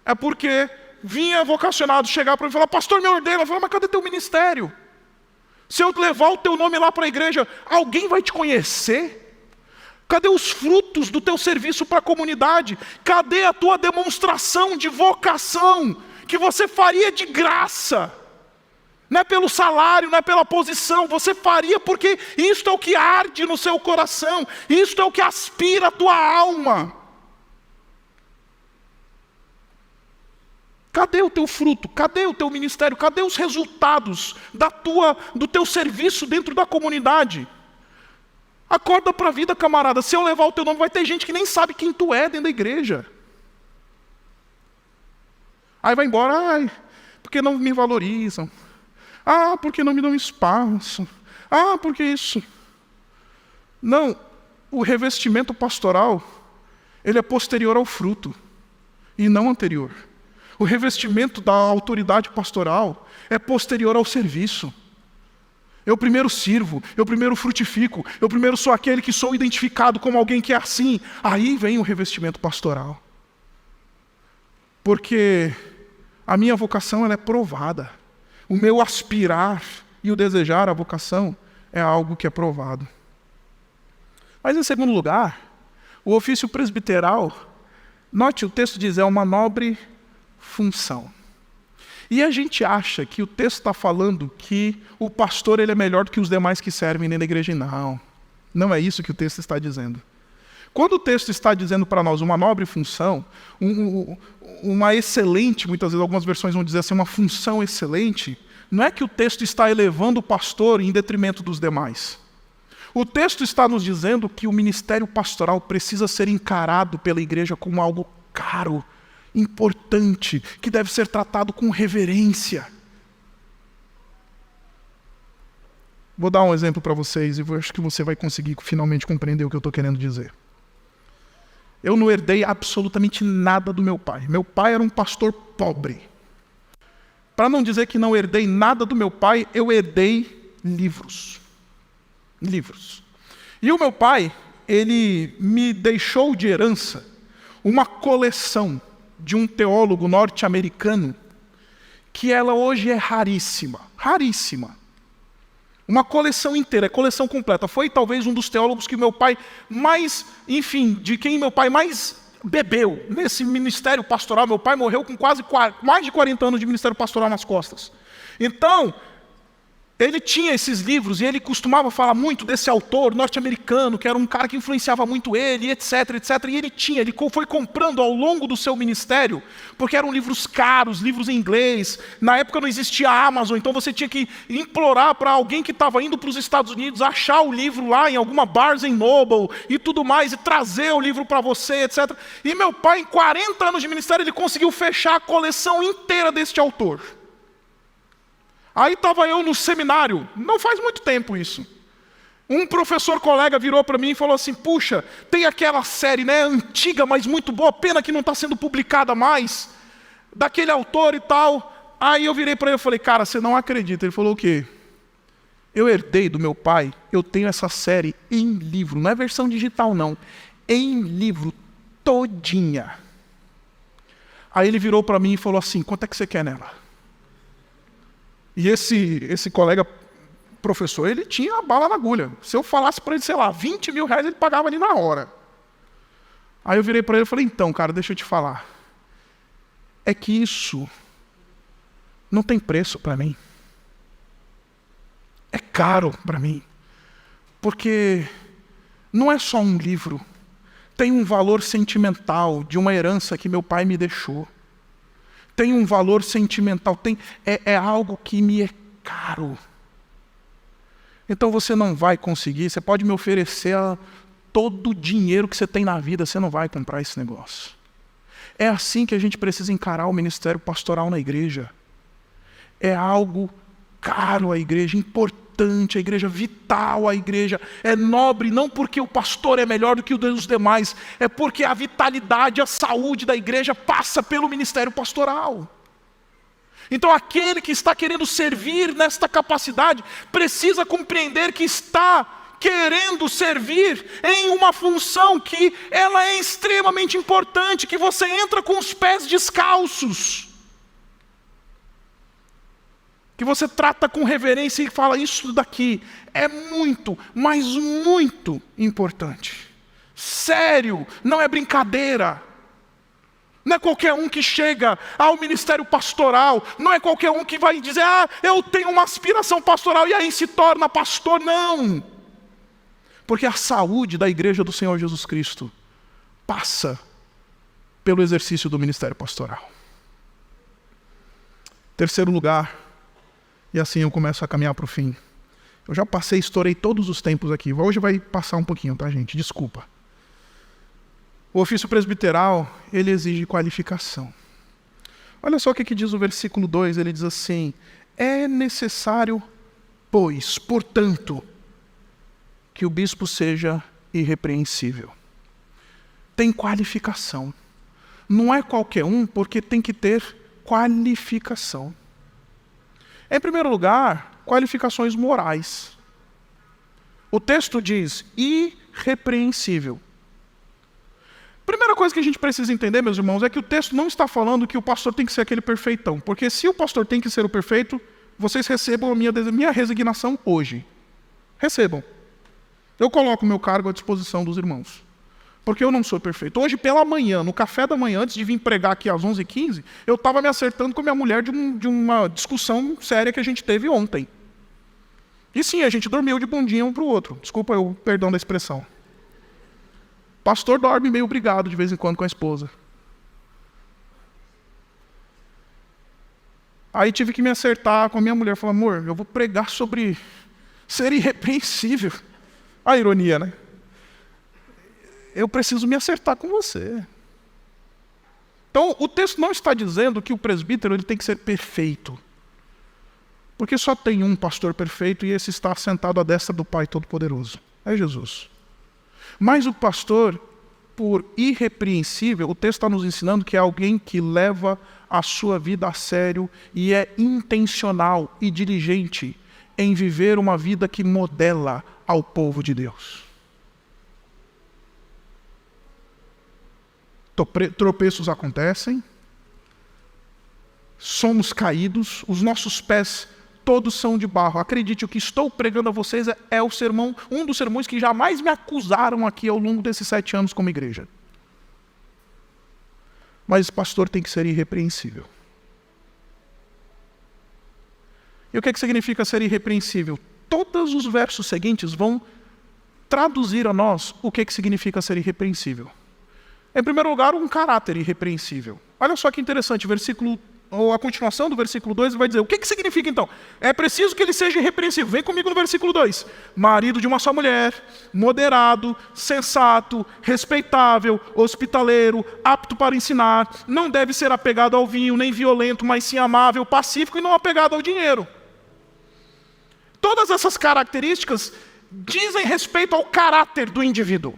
é porque vinha vocacionado chegar para mim e falar, pastor, me ordena. Eu falo, mas cadê teu ministério? Se eu levar o teu nome lá para a igreja, alguém vai te conhecer? Cadê os frutos do teu serviço para a comunidade? Cadê a tua demonstração de vocação que você faria de graça? Não é pelo salário, não é pela posição, você faria porque isto é o que arde no seu coração, isto é o que aspira a tua alma. Cadê o teu fruto? Cadê o teu ministério? Cadê os resultados do teu serviço dentro da comunidade? Acorda para a vida, camarada. Se eu levar o teu nome, vai ter gente que nem sabe quem tu é dentro da igreja. Aí vai embora, porque não me valorizam. Porque não me dão espaço. Porque isso. Não, o revestimento pastoral, ele é posterior ao fruto, e não anterior. O revestimento da autoridade pastoral é posterior ao serviço. Eu primeiro sirvo, eu primeiro frutifico, eu primeiro sou aquele que sou identificado como alguém que é assim. Aí vem o revestimento pastoral. Porque a minha vocação ela é provada. O meu aspirar e o desejar a vocação é algo que é provado. Mas em segundo lugar, o ofício presbiteral, note o texto diz, é uma nobre função. E a gente acha que o texto está falando que o pastor ele é melhor do que os demais que servem na igreja. Não, não é isso que o texto está dizendo. Quando o texto está dizendo para nós uma nobre função, uma excelente, muitas vezes algumas versões vão dizer assim, uma função excelente, não é que o texto está elevando o pastor em detrimento dos demais. O texto está nos dizendo que o ministério pastoral precisa ser encarado pela igreja como algo caro, importante, que deve ser tratado com reverência. Vou dar um exemplo para vocês e acho que você vai conseguir finalmente compreender o que eu estou querendo dizer. Eu não herdei absolutamente nada do meu pai. Meu pai era um pastor pobre. Para não dizer que não herdei nada do meu pai, eu herdei livros. Livros. E o meu pai, ele me deixou de herança uma coleção de um teólogo norte-americano, que ela hoje é raríssima, raríssima. Uma coleção inteira, coleção completa. Foi talvez um dos teólogos que meu pai mais, de quem meu pai mais bebeu nesse ministério pastoral. Meu pai morreu com mais de 40 anos de ministério pastoral nas costas. Então, ele tinha esses livros e ele costumava falar muito desse autor norte-americano, que era um cara que influenciava muito ele, etc, etc. E ele foi comprando ao longo do seu ministério, porque eram livros caros, livros em inglês. Na época não existia a Amazon, então você tinha que implorar para alguém que estava indo para os Estados Unidos achar o livro lá em alguma Barnes & Noble e tudo mais, e trazer o livro para você, etc. E meu pai, em 40 anos de ministério, ele conseguiu fechar a coleção inteira deste autor. Aí estava eu no seminário, não faz muito tempo isso. Um professor colega virou para mim e falou assim, puxa, tem aquela série, antiga, mas muito boa, pena que não está sendo publicada mais, daquele autor e tal. Aí eu virei para ele e falei, cara, você não acredita. Ele falou o quê? Eu herdei do meu pai, eu tenho essa série em livro, não é versão digital não, em livro, todinha. Aí ele virou para mim e falou assim, quanto é que você quer nela? E esse colega professor, ele tinha a bala na agulha. Se eu falasse para ele, sei lá, 20 mil reais, ele pagava ali na hora. Aí eu virei para ele e falei, então, cara, deixa eu te falar. É que isso não tem preço para mim. É caro para mim. Porque não é só um livro. Tem um valor sentimental de uma herança que meu pai me deixou. Tem um valor sentimental, é algo que me é caro. Então você não vai conseguir, você pode me oferecer todo o dinheiro que você tem na vida, você não vai comprar esse negócio. É assim que a gente precisa encarar o ministério pastoral na igreja. É algo caro à igreja, importante à igreja, vital à igreja. É nobre não porque o pastor é melhor do que os demais, é porque a vitalidade, a saúde da igreja passa pelo ministério pastoral. Então aquele que está querendo servir nesta capacidade, precisa compreender que está querendo servir em uma função que ela é extremamente importante, que você entra com os pés descalços. Que você trata com reverência e fala, isso daqui é muito, mas muito importante. Sério, não é brincadeira. Não é qualquer um que chega ao ministério pastoral, não é qualquer um que vai dizer, eu tenho uma aspiração pastoral e aí se torna pastor, não. Porque a saúde da igreja do Senhor Jesus Cristo passa pelo exercício do ministério pastoral. Terceiro lugar, e assim eu começo a caminhar para o fim. Eu já estourei todos os tempos aqui, hoje vai passar um pouquinho, tá, gente? Desculpa. O ofício presbiteral, ele exige qualificação. Olha só o que diz o versículo 2, ele diz assim, é necessário, pois, portanto, que o bispo seja irrepreensível. Tem qualificação. Não é qualquer um, porque tem que ter qualificação. Em primeiro lugar, qualificações morais. O texto diz, irrepreensível. Primeira coisa que a gente precisa entender, meus irmãos, é que o texto não está falando que o pastor tem que ser aquele perfeitão. Porque se o pastor tem que ser o perfeito, vocês recebam a minha resignação hoje. Recebam. Eu coloco o meu cargo à disposição dos irmãos. Porque eu não sou perfeito. Hoje pela manhã, no café da manhã, antes de vir pregar aqui às 11h15, eu estava me acertando com a minha mulher de uma discussão séria que a gente teve ontem. E sim, a gente dormiu de bundinha um para o outro. Desculpa o perdão da expressão. Pastor dorme meio brigado de vez em quando com a esposa. Aí tive que me acertar com a minha mulher. Falei, amor, eu vou pregar sobre ser irrepreensível. A ironia, né? Eu preciso me acertar com você. Então, o texto não está dizendo que o presbítero ele tem que ser perfeito. Porque só tem um pastor perfeito e esse está sentado à destra do Pai Todo-Poderoso. É Jesus. Mas o pastor, por irrepreensível, o texto está nos ensinando que é alguém que leva a sua vida a sério e é intencional e diligente em viver uma vida que modela ao povo de Deus. Tropeços acontecem, somos caídos, os nossos pés todos são de barro. Acredite, o que estou pregando a vocês é o sermão, um dos sermões que jamais me acusaram aqui ao longo desses 7 anos como igreja. Mas o pastor tem que ser irrepreensível. E o que significa ser irrepreensível? Todos os versos seguintes vão traduzir a nós o que significa ser irrepreensível. Em primeiro lugar, um caráter irrepreensível. Olha só que interessante, a continuação do versículo 2 vai dizer, o que significa então? É preciso que ele seja irrepreensível. Vem comigo no versículo 2. Marido de uma só mulher, moderado, sensato, respeitável, hospitaleiro, apto para ensinar, não deve ser apegado ao vinho, nem violento, mas sim amável, pacífico e não apegado ao dinheiro. Todas essas características dizem respeito ao caráter do indivíduo.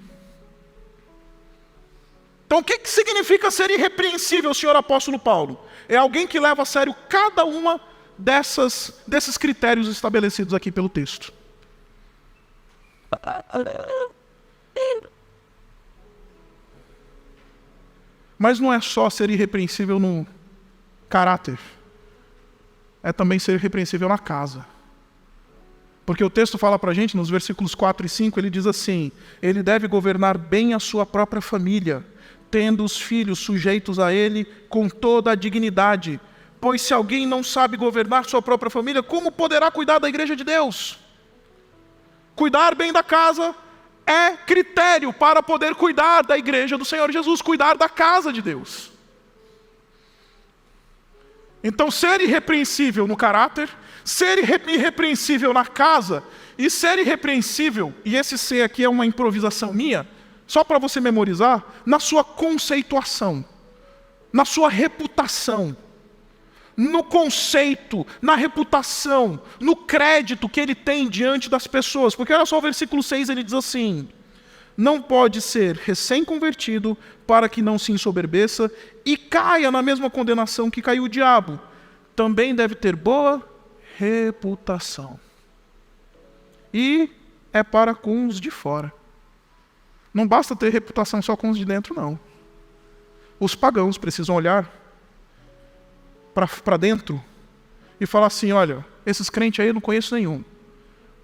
Então, o que significa ser irrepreensível, senhor apóstolo Paulo? É alguém que leva a sério cada uma desses critérios estabelecidos aqui pelo texto. Mas não é só ser irrepreensível no caráter. É também ser irrepreensível na casa. Porque o texto fala para a gente, nos versículos 4 e 5, ele diz assim, ele deve governar bem a sua própria família, tendo os filhos sujeitos a ele com toda a dignidade. Pois se alguém não sabe governar sua própria família, como poderá cuidar da igreja de Deus? Cuidar bem da casa é critério para poder cuidar da igreja do Senhor Jesus, cuidar da casa de Deus. Então, ser irrepreensível no caráter, ser irrepreensível na casa, e ser irrepreensível, e esse ser aqui é uma improvisação minha, só para você memorizar, na sua conceituação, na sua reputação, no conceito, na reputação, no crédito que ele tem diante das pessoas. Porque olha só o versículo 6, ele diz assim, não pode ser recém-convertido para que não se ensoberbeça e caia na mesma condenação que caiu o diabo. Também deve ter boa reputação. E é para com os de fora. Não basta ter reputação só com os de dentro, não. Os pagãos precisam olhar para dentro e falar assim, olha, esses crentes aí eu não conheço nenhum.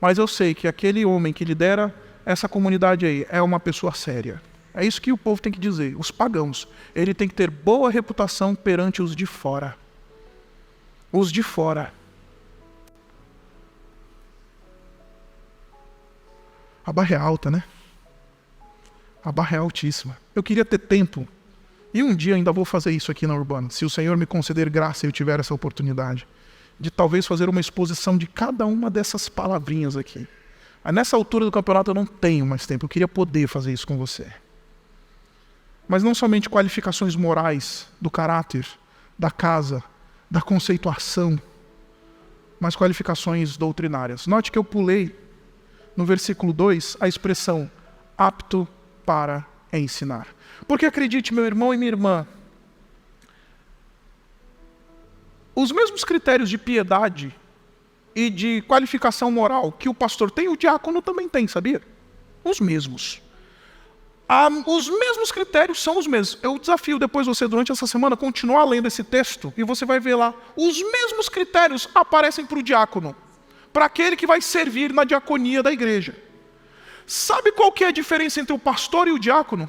Mas eu sei que aquele homem que lidera essa comunidade aí é uma pessoa séria. É isso que o povo tem que dizer, os pagãos. Ele tem que ter boa reputação perante os de fora. Os de fora. A barra é alta, né? A barra é altíssima. Eu queria ter tempo, e um dia ainda vou fazer isso aqui na Urbana, se o Senhor me conceder graça e eu tiver essa oportunidade, de talvez fazer uma exposição de cada uma dessas palavrinhas aqui. Nessa altura do campeonato eu não tenho mais tempo, eu queria poder fazer isso com você. Mas não somente qualificações morais, do caráter, da casa, da conceituação, mas qualificações doutrinárias. Note que eu pulei, no versículo 2, a expressão apto para ensinar. Porque acredite, meu irmão e minha irmã, os mesmos critérios de piedade e de qualificação moral que o pastor tem, o diácono também tem, sabia? Os mesmos. Os mesmos critérios são os mesmos. Eu desafio depois você, durante essa semana, continuar lendo esse texto e você vai ver lá. Os mesmos critérios aparecem para o diácono, para aquele que vai servir na diaconia da igreja. Sabe qual que é a diferença entre o pastor e o diácono?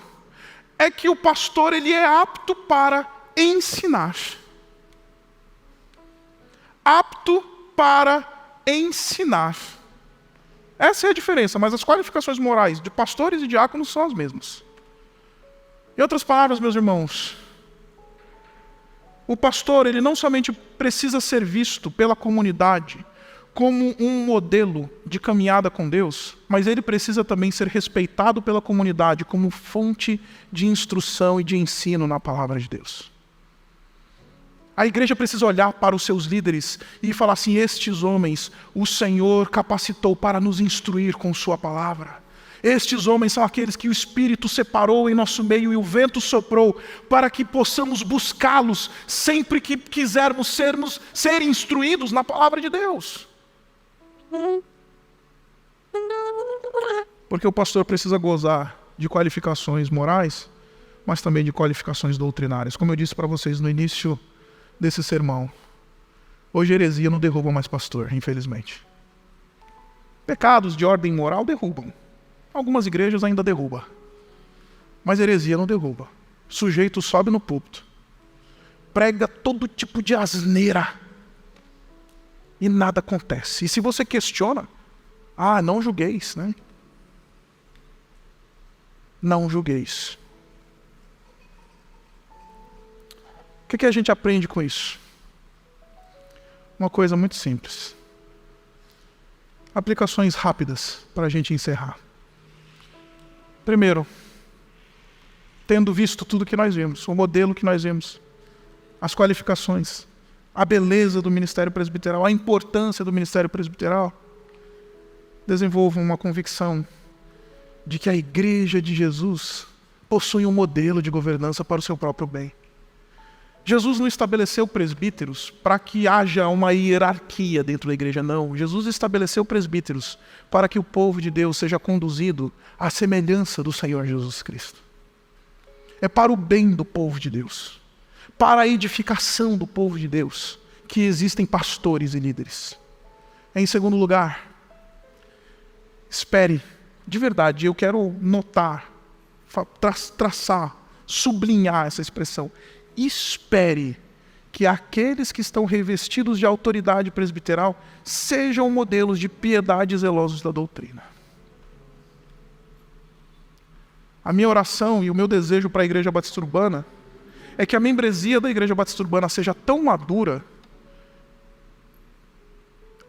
É que o pastor ele é apto para ensinar. Apto para ensinar. Essa é a diferença, mas as qualificações morais de pastores e diáconos são as mesmas. Em outras palavras, meus irmãos, o pastor ele não somente precisa ser visto pela comunidade como um modelo de caminhada com Deus, mas ele precisa também ser respeitado pela comunidade como fonte de instrução e de ensino na palavra de Deus. A igreja precisa olhar para os seus líderes e falar assim: estes homens o Senhor capacitou para nos instruir com sua palavra. Estes homens são aqueles que o Espírito separou em nosso meio e o vento soprou para que possamos buscá-los sempre que quisermos ser instruídos na palavra de Deus. Porque o pastor precisa gozar de qualificações morais, mas também de qualificações doutrinárias. Como eu disse para vocês no início desse sermão, hoje heresia não derruba mais pastor, infelizmente. Pecados de ordem moral derrubam. Algumas igrejas ainda derrubam. Mas heresia não derruba. O sujeito sobe no púlpito, prega todo tipo de asneira e nada acontece. E se você questiona, não julgueis, né? Não julgueis. O que a gente aprende com isso? Uma coisa muito simples. Aplicações rápidas para a gente encerrar. Primeiro, tendo visto tudo que nós vimos, o modelo que nós vimos, as qualificações, a beleza do ministério presbiteral, a importância do ministério presbiteral, desenvolvam uma convicção de que a igreja de Jesus possui um modelo de governança para o seu próprio bem. Jesus não estabeleceu presbíteros para que haja uma hierarquia dentro da igreja, não. Jesus estabeleceu presbíteros para que o povo de Deus seja conduzido à semelhança do Senhor Jesus Cristo. É para o bem do povo de Deus, para a edificação do povo de Deus, que existem pastores e líderes. Em segundo lugar, espere, de verdade, eu quero notar, traçar, sublinhar essa expressão. Espere que aqueles que estão revestidos de autoridade presbiteral sejam modelos de piedade e zelosos da doutrina. A minha oração e o meu desejo para a Igreja Batista Urbana é que a membresia da Igreja Batista Urbana seja tão madura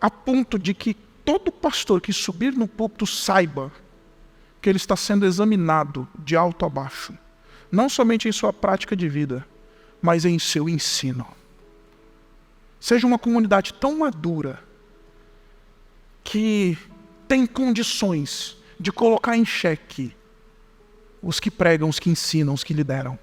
a ponto de que todo pastor que subir no púlpito saiba que ele está sendo examinado de alto a baixo, não somente em sua prática de vida, mas em seu ensino. Seja uma comunidade tão madura que tem condições de colocar em xeque os que pregam, os que ensinam, os que lideram.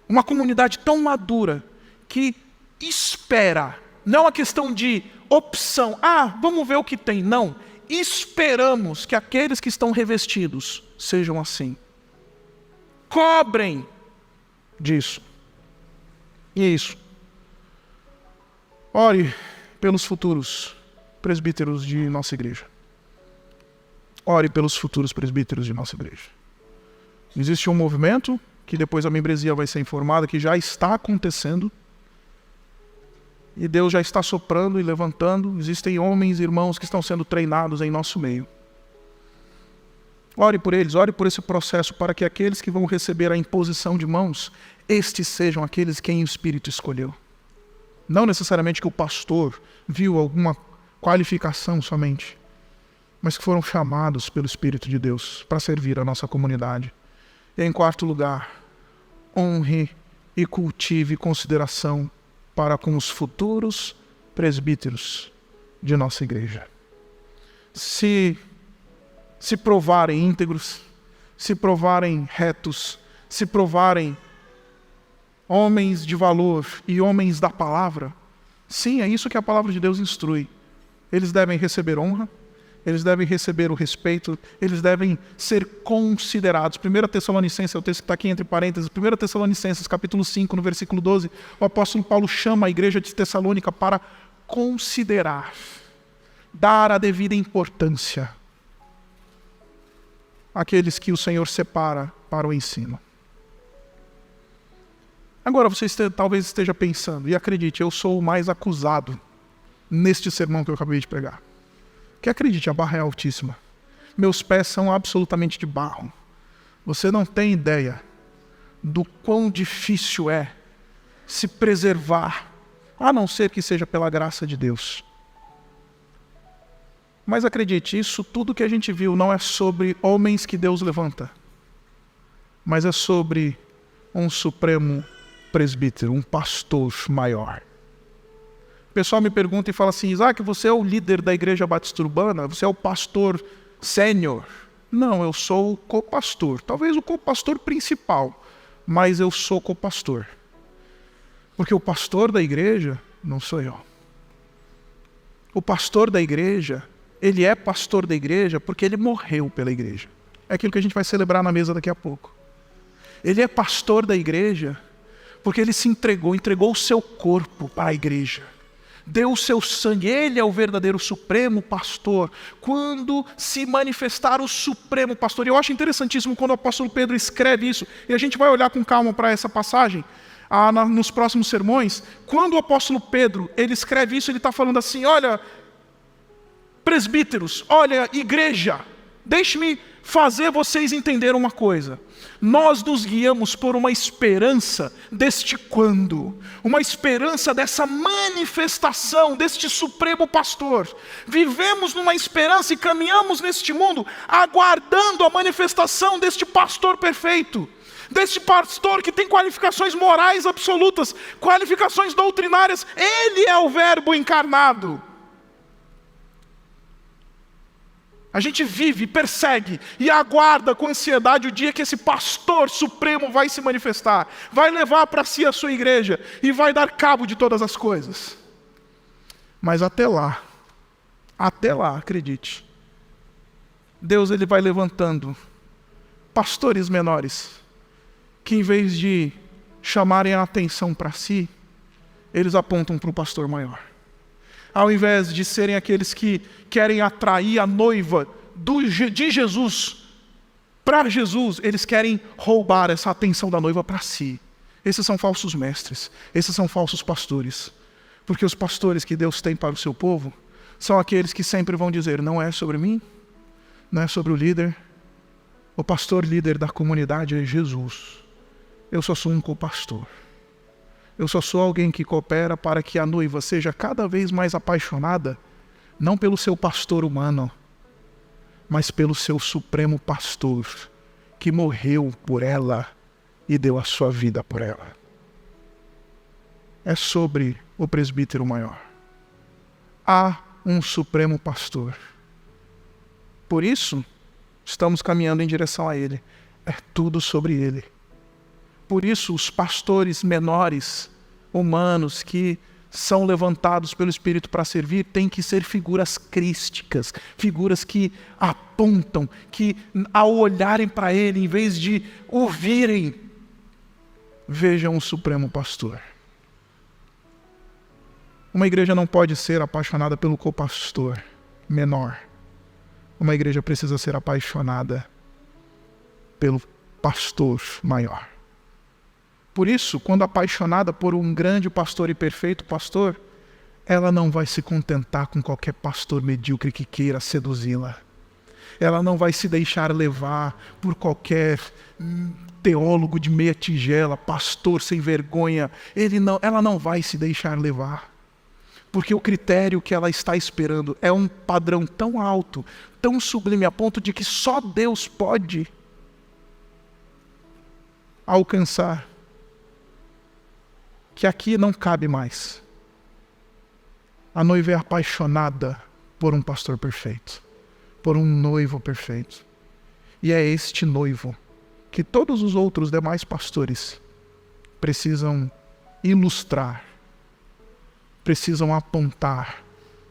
Uma comunidade tão madura que espera, não a questão de opção, vamos ver o que tem, não. Esperamos que aqueles que estão revestidos sejam assim. Cobrem disso. E é isso. Ore pelos futuros presbíteros de nossa igreja. ore pelos futuros presbíteros de nossa igreja. Existe um movimento que depois a membresia vai ser informada que já está acontecendo. E Deus já está soprando e levantando. Existem homens e irmãos que estão sendo treinados em nosso meio. Ore por eles, ore por esse processo para que aqueles que vão receber a imposição de mãos, estes sejam aqueles quem o Espírito escolheu. Não necessariamente que o pastor viu alguma qualificação somente, mas que foram chamados pelo Espírito de Deus para servir a nossa comunidade. E em quarto lugar, honre e cultive consideração para com os futuros presbíteros de nossa igreja. Se provarem íntegros, se provarem retos, se provarem homens de valor e homens da palavra, sim, é isso que a palavra de Deus instrui. Eles devem receber honra, eles devem receber o respeito, eles devem ser considerados. 1 Tessalonicenses, é o texto que está aqui entre parênteses, 1 Tessalonicenses, capítulo 5, no versículo 12, o apóstolo Paulo chama a igreja de Tessalônica para considerar, dar a devida importância àqueles que o Senhor separa para o ensino. Agora você talvez esteja pensando, e acredite, eu sou o mais acusado neste sermão que eu acabei de pregar. Que acredite, a barra é altíssima. Meus pés são absolutamente de barro. Você não tem ideia do quão difícil é se preservar, a não ser que seja pela graça de Deus. Mas acredite, isso tudo que a gente viu não é sobre homens que Deus levanta, mas é sobre um supremo presbítero, um pastor maior. O pessoal me pergunta e fala assim: Isaac, você é o líder da igreja batista urbana? Você é o pastor sênior? Não, eu sou o copastor. Talvez o copastor principal, mas eu sou copastor. Porque o pastor da igreja não sou eu. O pastor da igreja, ele é pastor da igreja porque ele morreu pela igreja. É aquilo que a gente vai celebrar na mesa daqui a pouco. Ele é pastor da igreja porque ele se entregou o seu corpo para a igreja. Deu o seu sangue, ele é o verdadeiro supremo pastor. Quando se manifestar o supremo pastor, e eu acho interessantíssimo quando o apóstolo Pedro escreve isso, e a gente vai olhar com calma para essa passagem, nos próximos sermões. Quando o apóstolo Pedro, ele escreve isso, ele está falando assim: olha, presbíteros, olha, igreja, deixe-me fazer vocês entenderem uma coisa. Nós nos guiamos por uma esperança deste quando, uma esperança dessa manifestação deste supremo pastor. Vivemos numa esperança e caminhamos neste mundo aguardando a manifestação deste pastor perfeito, deste pastor que tem qualificações morais absolutas, qualificações doutrinárias. Ele é o verbo encarnado. A gente vive, persegue e aguarda com ansiedade o dia que esse pastor supremo vai se manifestar, vai levar para si a sua igreja e vai dar cabo de todas as coisas. Mas até lá, acredite, Deus ele vai levantando pastores menores que, em vez de chamarem a atenção para si, eles apontam para o pastor maior. Ao invés de serem aqueles que querem atrair a noiva de Jesus para Jesus, eles querem roubar essa atenção da noiva para si. Esses são falsos mestres, esses são falsos pastores. Porque os pastores que Deus tem para o seu povo são aqueles que sempre vão dizer: não é sobre mim, não é sobre o líder. O pastor líder da comunidade é Jesus. Eu só sou um copastor. Eu só sou alguém que coopera para que a noiva seja cada vez mais apaixonada, não pelo seu pastor humano, mas pelo seu supremo pastor, que morreu por ela e deu a sua vida por ela. É sobre o presbítero maior. Há um supremo pastor. Por isso, estamos caminhando em direção a ele. É tudo sobre ele. Por isso, os pastores menores, humanos, que são levantados pelo Espírito para servir, têm que ser figuras crísticas, figuras que apontam, que ao olharem para ele, em vez de ouvirem, vejam o supremo pastor. Uma igreja não pode ser apaixonada pelo copastor menor, Uma igreja precisa ser apaixonada pelo pastor maior. Por isso, quando apaixonada por um grande pastor e perfeito pastor, ela não vai se contentar com qualquer pastor medíocre que queira seduzi-la. Ela não vai se deixar levar por qualquer teólogo de meia tigela, pastor sem vergonha. Ela não vai se deixar levar. Porque o critério que ela está esperando é um padrão tão alto, tão sublime, a ponto de que só Deus pode alcançar, que aqui não cabe mais. A noiva é apaixonada por um pastor perfeito, por um noivo perfeito. E é este noivo que todos os outros demais pastores precisam ilustrar, precisam apontar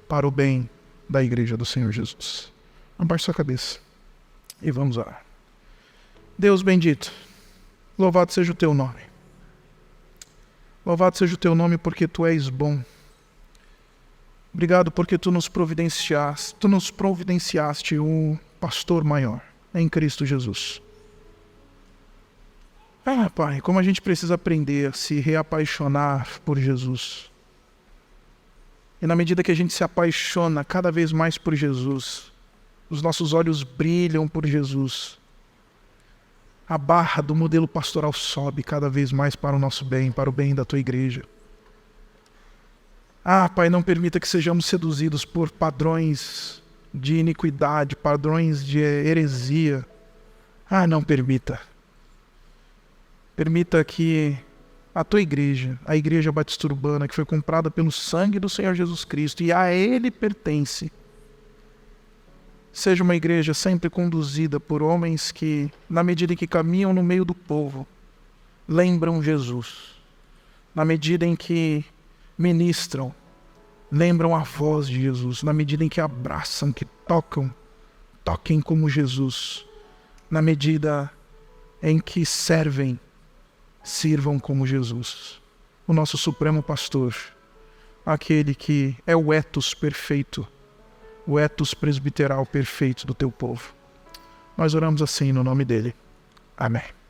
para o bem da igreja do Senhor Jesus. Abaixe sua cabeça e vamos orar. Deus bendito, louvado seja o teu nome. Louvado seja o teu nome porque tu és bom. Obrigado porque tu nos providenciaste o pastor maior em Cristo Jesus. Pai, como a gente precisa aprender a se reapaixonar por Jesus. E na medida que a gente se apaixona cada vez mais por Jesus, os nossos olhos brilham por Jesus. A barra do modelo pastoral sobe cada vez mais para o nosso bem, para o bem da tua igreja. Pai, não permita que sejamos seduzidos por padrões de iniquidade, padrões de heresia. Não permita. Permita que a tua igreja, a Igreja Batista Urbana, que foi comprada pelo sangue do Senhor Jesus Cristo e a Ele pertence, seja uma igreja sempre conduzida por homens que, na medida em que caminham no meio do povo, lembram Jesus. Na medida em que ministram, lembram a voz de Jesus. Na medida em que abraçam, que toquem como Jesus. Na medida em que servem, sirvam como Jesus. O nosso supremo pastor, aquele que é o etos perfeito, o etos presbiteral perfeito do teu povo. Nós oramos assim no nome dele. Amém.